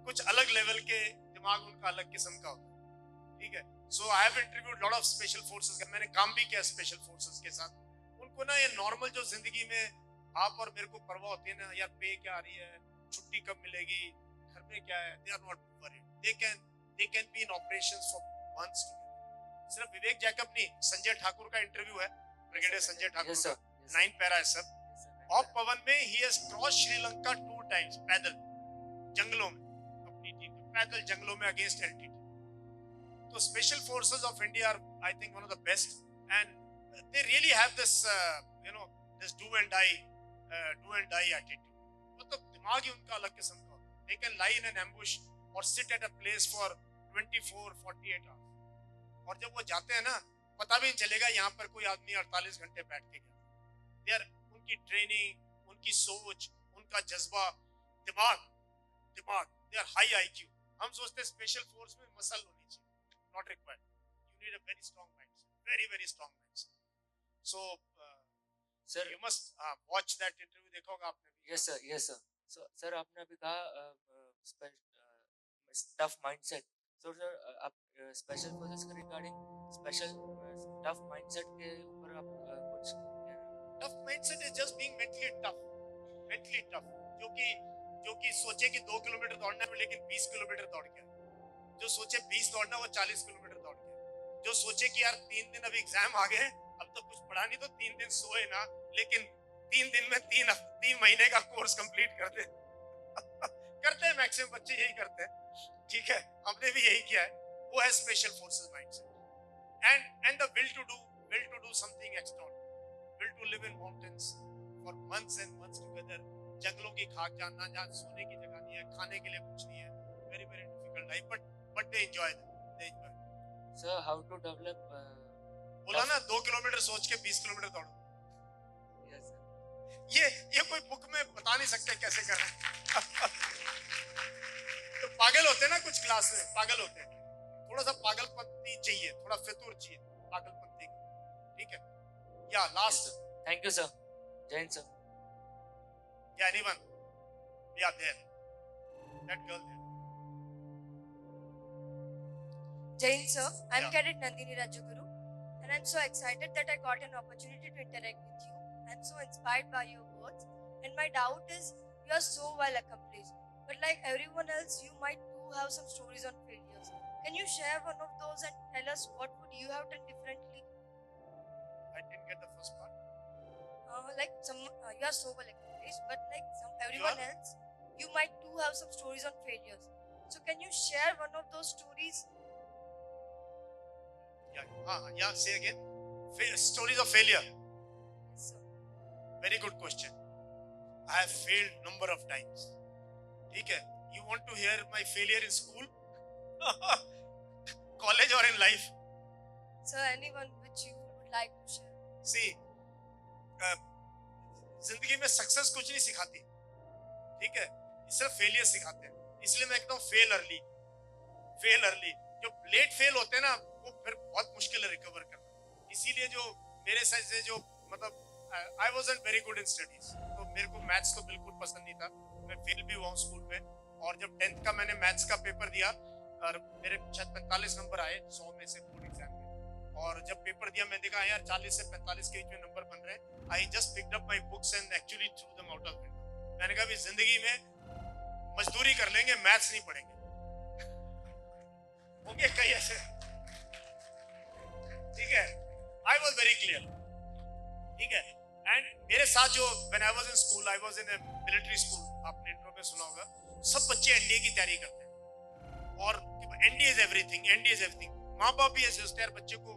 कुछ अलग लेवल के दिमाग, उनका अलग किस्म का होता है। ठीक है। So I have interviewed lot of special forces. मैंने काम भी किया स्पेशल फोर्सेस के साथ। उनको ना ये नॉर्मल जो जिंदगी में आप और मेरे को परवाह होती है ना, यार पे क्या आ रही है, छुट्टी कब मिलेगी, घर में क्या है, they are not worried, they can be in operations for months together. सिर्फ विवेक जैकब नहीं, संजय ठाकुर का इंटरव्यू है, ब्रिगेडियर संजय ठाकुर Yes, का, sir. 9 पैरा है सब। Yes, sir. ऑफ पवन में he has crossed Sri Lanka 2 times पैदल, जंगलों में, अपनी टीम पैदल जंगलों में अगेंस्ट एलटीटी। तो special forces of India are I think one of the best, and they really have this this do and die attitude. मतलब दिमाग ही उनका अलग किस्म का होता है। They can lie in an ambush or sit at a place for 24-48 hours. और जब वो जाते हैं ना, पता भी नहीं चलेगा यहाँ पर कोई आदमी 48 घंटे बैठ के गया। यार उनकी ट्रेनिंग, उनकी सोच, उनका जज्बा, दिमाग, दे आर हाई IQ। हम सोचते हैं स्पेशल फोर्स में मसल होनी चाहिए, not required. You need a very strong mindset, very strong mindset. So sir, you must watch that interview, देखा होगा आपने भी। yes sir. So सर, आपने अभी कहा टफ माइंडसेट। तो सर, आप स्पेशल फोर्सेस के रिगार्डिंग स्पेशल टफ माइंडसेट के ऊपर आप कुछ tough mindset is just being mentally tough, जो कि सोचे कि 2 किलोमीटर दौड़ना है लेकिन 20 किलोमीटर दौड़ गया, जो सोचे 20 दौड़ना वो 40 किलोमीटर दौड़ गया, जो सोचे कि यार 3 दिन अभी एग्जाम आ गए, अब तो कुछ पढ़ा नहीं तो 3 दिन सोए ना, लेकिन 3 दिन में 3 महीने का कोर्स कंप्लीट कर दे। करते हैं मैक्सिमम बच्चे, यही करते हैं, ठीक है, हमने भी यही किया है। वो है special forces mindset and the will to do something extraordinary, will to live in mountains for months and months together, जंगलों की खाक जानना, जहाँ सोने की जगह नहीं है, खाने के लिए कुछ नहीं है, very difficult life, but they enjoy sir. How to develop बोला ना 2 किलोमीटर सोच के 20 किलोमीटर दौड़ो। yes sir. ये कोई बुक में बता नहीं सकते कैसे करना। तो पागल होते हैं ना कुछ क्लास में, पागल होते हैं, थोड़ा सा पागलपंती चाहिए, थोड़ा फितूर चाहिए पागलपंती, ठीक है। या लास्ट, थैंक यू सर। जय हिंद सर। या एनीवन, या there that girl there. Jai Hind, sir. I'm Yeah. Cadet Nandini Rajaguru, and I'm so excited that I got an opportunity to interact with you. I'm so inspired by your words, and my doubt is you are so well accomplished. But like everyone else, you might too have some stories on failures. Can you share one of those and tell us what would you have done differently? I didn't get the first part. You are so well accomplished, but everyone else, you might too have some stories on failures. So can you share one of those stories? Yeah, say again. Stories of failure. Yes, sir. Very good question. I have failed number of times. ठीक है. You want to hear my failure in school, college, or in life? Sir, anyone which you would like to share. See, जिंदगी में success कुछ नहीं सिखाती, ठीक है, सिर्फ फेलियर सिखाते हैं। इसलिए मैं कहता हूँ फेल अर्ली। जो लेट फेल होते हैं ना, वो फिर बहुत मुश्किल है रिकवर करना। इसीलिए जो मेरे साइड से जो मतलब I wasn't very good in studies, तो मेरे को मैथ्स तो बिल्कुल पसंद नहीं था, मैं फेल भी हुआ हूँ स्कूल में। और जब 10th का मैंने मैथ्स का पेपर दिया और मेरे शायद 45 नंबर आए 100 में से बोर्ड एग्जाम में, और जब पेपर दिया मैं देखा यार 40 से 45 के बीच में नंबर बन रहे हैं। I just picked up my books and actually through them out of window. मैंने कहा भी जिंदगी में मजदूरी कर लेंगे, मैथ्स नहीं पढ़ेंगे। होंगे कई ऐसे, ठीक है। आई वाज वेरी क्लियर, ठीक है। एंड मेरे साथ जो when I was in school, I was in a military school, आपने इंट्रो में सुना होगा, सब बच्चे एनडीए की तैयारी करते हैं और एनडीए इज एवरीथिंग। माँ बाप भी ऐसे सोचते हैं यार बच्चे को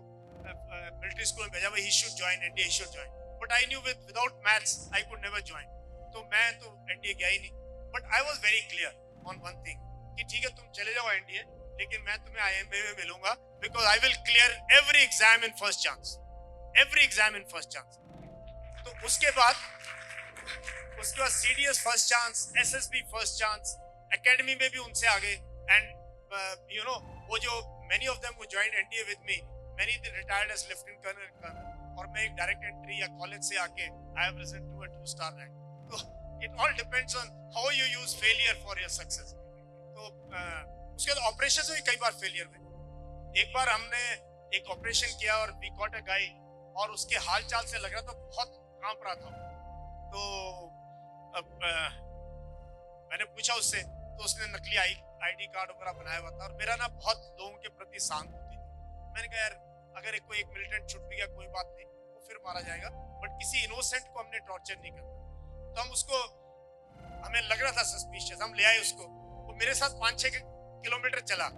मिलिट्री स्कूल में भेजा, he should join NDA, he should join. But I knew without maths I could never join, तो मैं तो एनडीए गया ही नहीं। But I was very clear on one thing कि ठीक है तुम चले जाओ एनडीए, लेकिन मैं तुम्हें आईएमए में मिलूंगा, because I will clear every exam in first chance. तो उसके बाद CDS first chance, SSB first chance, academy में भी उनसे आगे। एंड यू नो वो जो many of them who joined NDA with me, many retired as lieutenant colonel, और मैं एक डायरेक्ट एंट्री या कॉलेज से आके I have risen to a 2-star rank. तो it all depends on how you use failure for your success. तो उसके बाद ऑपरेशन में कई बार फेलियर हुए। एक बार हमने एक ऑपरेशन किया और वी गॉट अ गाय, और उसके हाल चाल से लग रहा था बहुत कांप रहा था। तो अब मैंने पूछा उससे तो उसने नकली आईडी कार्ड वगैरह बनाया हुआ था और मेरा ना बहुत लोगों के प्रति सहानुभूति थी। मैंने कहा यार अगर कोई एक मिलिटेंट छुट भी गया कोई बात नहीं, वो फिर मारा जाएगा, बट किसी इनोसेंट को हमने टॉर्चर नहीं करना। तो हम उसको, हमें लग रहा था सस्पिशियस, हम ले आए उसको, वो मेरे साथ 5-6 किलोमीटर चला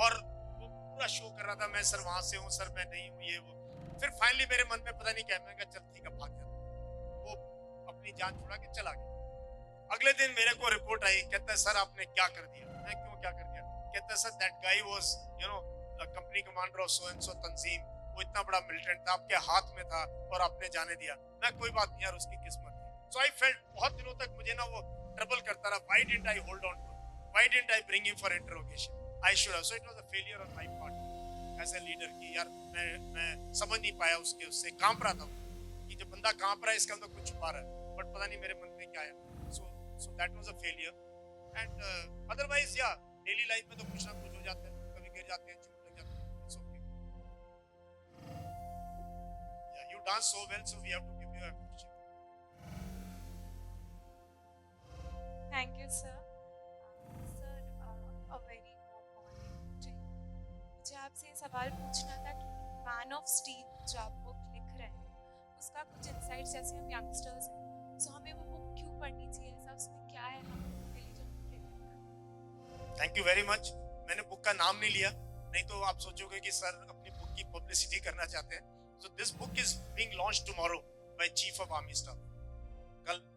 और वो पूरा शो कर रहा था मैं सर वहां से हूँ, सर मैं नहीं हूँ, ये वो। फिर फाइनली मेरे मन में पता नहीं क्या, मैंने कहा चल ठीक है भाग जा। वो अपनी जान छुड़ा के चला गया। अगले दिन मेरे को रिपोर्ट आई, कहता है सर आपने क्या कर दिया। मैं क्यों क्या कर दिया? कहता है sir that guy was you know company commander of so and so तंजीम, वो इतना बड़ा मिलिटेंट था, आपके हाथ में था और आपने जाने दिया। मैं कोई बात नहीं यार, उसकी किस्मत थी। सो आई फेल्ट, बहुत दिनों तक मुझे ना वो ट्रबल करता रहा, why didn't I hold on to, why didn't I bring him for interrogation, I should have. So it was a failure on my part as a leader की यार मैं समझ नहीं पाया उससे कांप रहा था कि जब बंदा कांप रहा है इसका अंदर कुछ छुपा रहा है, बट पता नहीं मेरे मन में क्या आया। So that was a failure, and otherwise yeah, daily life में तो कुछ ना कुछ हो जाता है, कभी गिर जाते हैं, चोट लग जाती है, it's okay. Yeah, you dance so well, so we have to give you a appreciation. Thank you, sir. Sir, a very warm morning. मुझे आपसे ये सवाल पूछना था कि मैन ऑफ स्टील जो आप बुक लिख रहे हैं उसका कुछ इंसाइट्स, जैसे हम यंगस्टर्स हैं तो हमें वो बुक क्यों पढ़नी चाहिए, ऐसा उसमें क्या है हमारे लिए जो हम लिख। Thank you very much. मैंने बुक का नाम नहीं लिया, नहीं तो आप सोचोगे कि सर अपनी बुक की पब्लिसिटी करना चाहते हैं। So this book is being launched tomorrow by chief of army staff.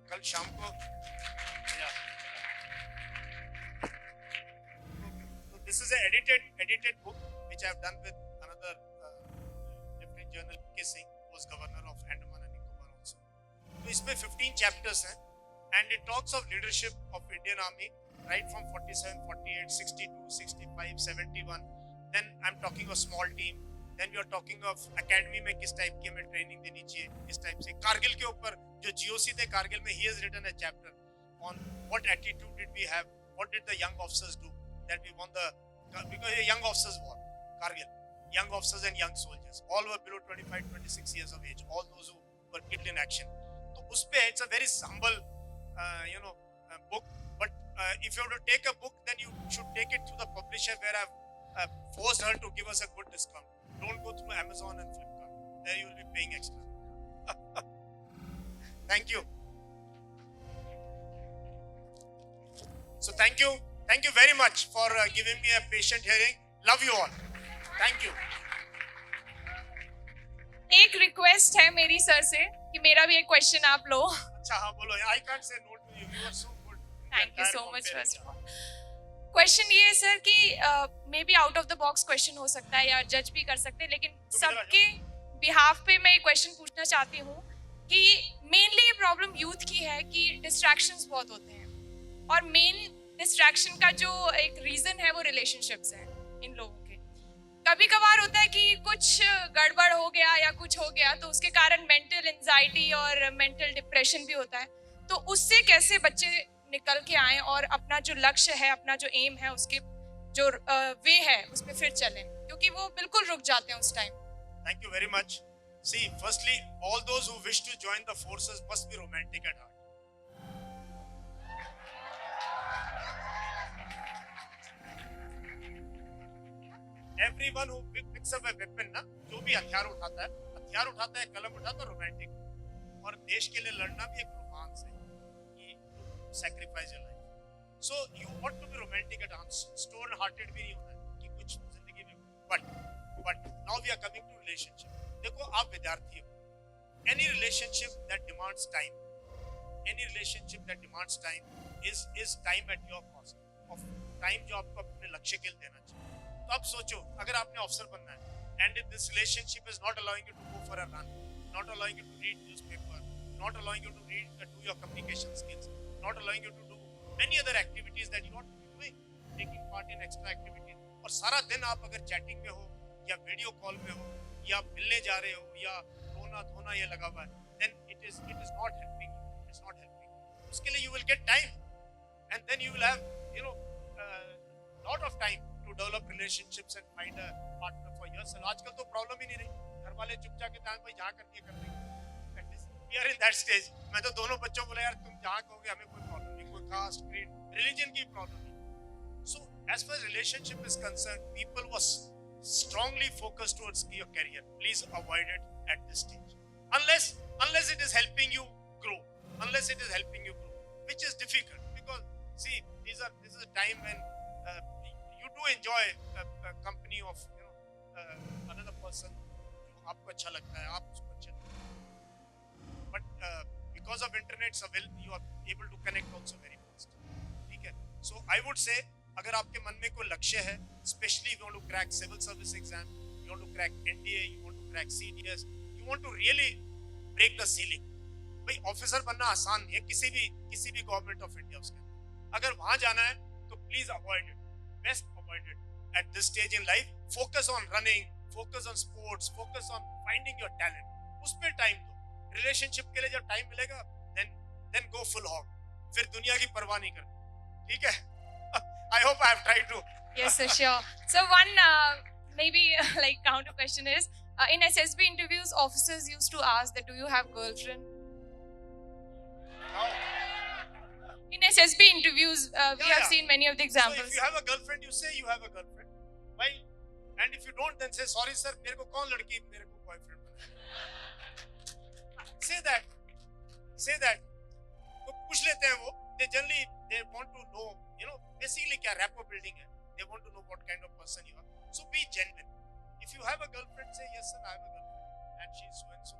कल शाम को this is edited book which I have done with another different general K Singh was governor of Andaman and Nicobar also. तो इसमें 15 chapters हैं and it talks of leadership of Indian Army right from 47, 48, 62, 65, 71. Then I'm talking of small team. Then you're talking of academy में किस type की हमें training देनी चाहिए, इस टाइप से। कारगिल के ऊपर जो GOC थे कारगिल में, he has written a chapter on what attitude did we have, what did the young officers do that we won the, because a young officers war, Kargil, young officers and young soldiers, all were below 25, 26 years of age, all those who were killed in action. तो उस पे it's a very humble book, but if you have to take a book, then you should take it through the publisher where I've forced her to give us a good discount. Don't go through Amazon and Flipkart. There you will be paying extra. Thank you. So thank you very much for giving me a patient hearing. Love you all. Thank you. एक request है मेरी sir से कि मेरा भी एक question आप लो। अच्छा हाँ बोलो। I can't say no to you. You are so good. Thank you so much first of all. Question ये है सर कि may be out of the box question हो सकता है या जज भी कर सकते हैं, लेकिन सबके बिहाफ पे मैं एक क्वेश्चन पूछना चाहती हूँ कि मेनली ये प्रॉब्लम यूथ की है कि डिस्ट्रैक्शंस बहुत होते हैं और मेन डिस्ट्रैक्शन का जो एक रीजन है वो रिलेशनशिप्स हैं इन लोगों के। कभी कभार होता है कि कुछ गड़बड़ हो गया या कुछ हो गया तो उसके कारण मेंटल एंजाइटी और मेंटल डिप्रेशन भी होता है, तो उससे कैसे बच्चे निकल के आए और अपना जो लक्ष्य है, अपना जो एम है, उसके जो वे है उस पर फिर चलें, क्योंकि वो बिल्कुल रुक जाते हैं उस time. Thank you very much. See, firstly, all those who wish to join the forces must be romantic at heart. Everyone who picks up a weapon, ना, जो भी हथियार उठाता है, कलम उठाता है, रोमांटिक। और देश के लिए लड़ना भी एक रोमांस है, कि sacrifice your life. So you ought to be romantic at heart. Stone-hearted भी नहीं होना है कि कुछ जिंदगी में। But now we are coming to relationship. देखो आप विद्यार्थी हो, any relationship that demands time is time at your cost, of time जो आपको अपने लक्ष्य के लिए देना चाहिए। तो आप सोचो, अगर आपने अफसर बनना है and if this relationship is not allowing you to go for a run, not allowing you to read newspaper, not allowing you to do your communication skills, not allowing you to do many other activities that you ought to be doing, taking part in extra activities, और सारा दिन आप अगर chatting में हो या video call में हो या मिलने जा रहे हो या रोना धोना ये लगा हुआ है, then it is not helping you. It's not helping. उसके लिए you will get time, and then you will have lot of time to develop relationships and find a partner for yourself. आजकल तो प्रॉब्लम ही नहीं रही, घर वाले चुपचाप के टाइम पे जहाँ करनी है कर देंगे। We are in that stage. मैं तो दोनों बच्चों को बोला यार तुम जहाँ कहोगे हमें कोई प्रॉब्लम नहीं, कोई कास्ट क्रीड रिलीजन की प्रॉब्लम नहीं, as far as relationship is concerned, people was strongly focused towards your career. Please avoid it at this stage, unless it is helping you grow, which is difficult, because see, this is a time when you do enjoy a company of another person जो आपको अच्छा लगता है, आप उसको अच्छा लगता है, but because of internet's availability, you are able to connect also very fast. ठीक है? So I would say, अगर आपके मन में कोई लक्ष्य है, especially if you want to crack civil service exam, you want to crack NDA, you want to crack CDS, you want to really break the ceiling. भाई ऑफिसर बनना आसान नहीं है, किसी भी गवर्नमेंट ऑफ इंडिया उसके, अगर वहां जाना है तो please avoid it, best avoid it at this stage in life. Focus on running, focus on sports, focus on finding your talent, उस पर टाइम दो. रिलेशनशिप के लिए जब टाइम मिलेगा देन गो फुल हॉग, फिर दुनिया की परवाह नहीं करनी. ठीक है? I hope I have tried to. Yes, sir, sure. So one maybe like counter question is, in SSB interviews, officers used to ask that, do you have girlfriend? In SSB interviews, we have seen many of the So examples. if you have a girlfriend, you say you have a girlfriend. Why? And if you don't, then say sorry sir, मेरे को कौन लड़की मेरे को boyfriend बनाए. Say that. तो पूछ लेते हैं वो. They generally they want to know, basically क्या rapport building है. They want to know what kind of person you are. So be genuine. If you have a girlfriend, say yes sir, I have a girlfriend and she is so and so.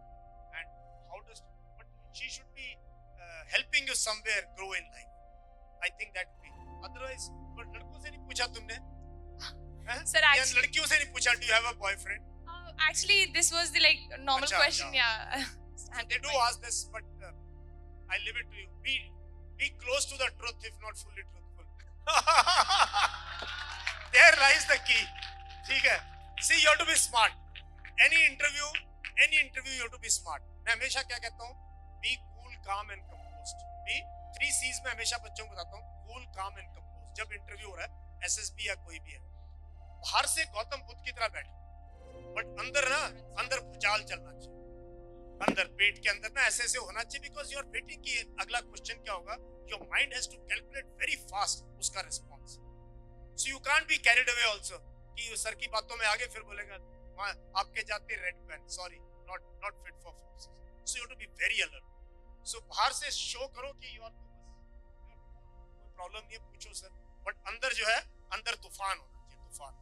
And how does? But she should be helping you somewhere grow in life. I think that would be. Otherwise, but लड़कों से नहीं पूछा तुमने? Sir, या actually, लड़कियों से नहीं पूछा, do you have a boyfriend? actually, this was the like normal Acha, question, yeah. They do ask this, but I leave it to you. Be close to the truth, if not fully truthful. There lies the key. ठीक है? See, you have to be smart. Any interview, you have to be smart. मैं हमेशा क्या कहता हूँ? Be cool, calm and composed. Be 3 C's में हमेशा बच्चों को बताता हूँ. Cool, calm and composed. जब इंटरव्यू हो रहा है, SSB या कोई भी है, बाहर से गौतम बुद्ध की तरह बैठो, बट अंदर भूचाल चलना चाहिए. अंदर पेट के अंदर ना ऐसे होना चाहिए, बिकॉज यू आर वेटिंग कि अगला क्वेश्चन क्या होगा. Your mind has to calculate very fast उसका response. So you can't be carried away also कि सर की बातों में आगे फिर बोलेगा आपके जाते red pen, sorry, not fit for forces. So you have to be very alert. सो बाहर से शो करो कि यू आर, कोई प्रॉब्लम नहीं है, पूछो सर, बट अंदर जो है, अंदर तूफान होना चाहिए, तूफान.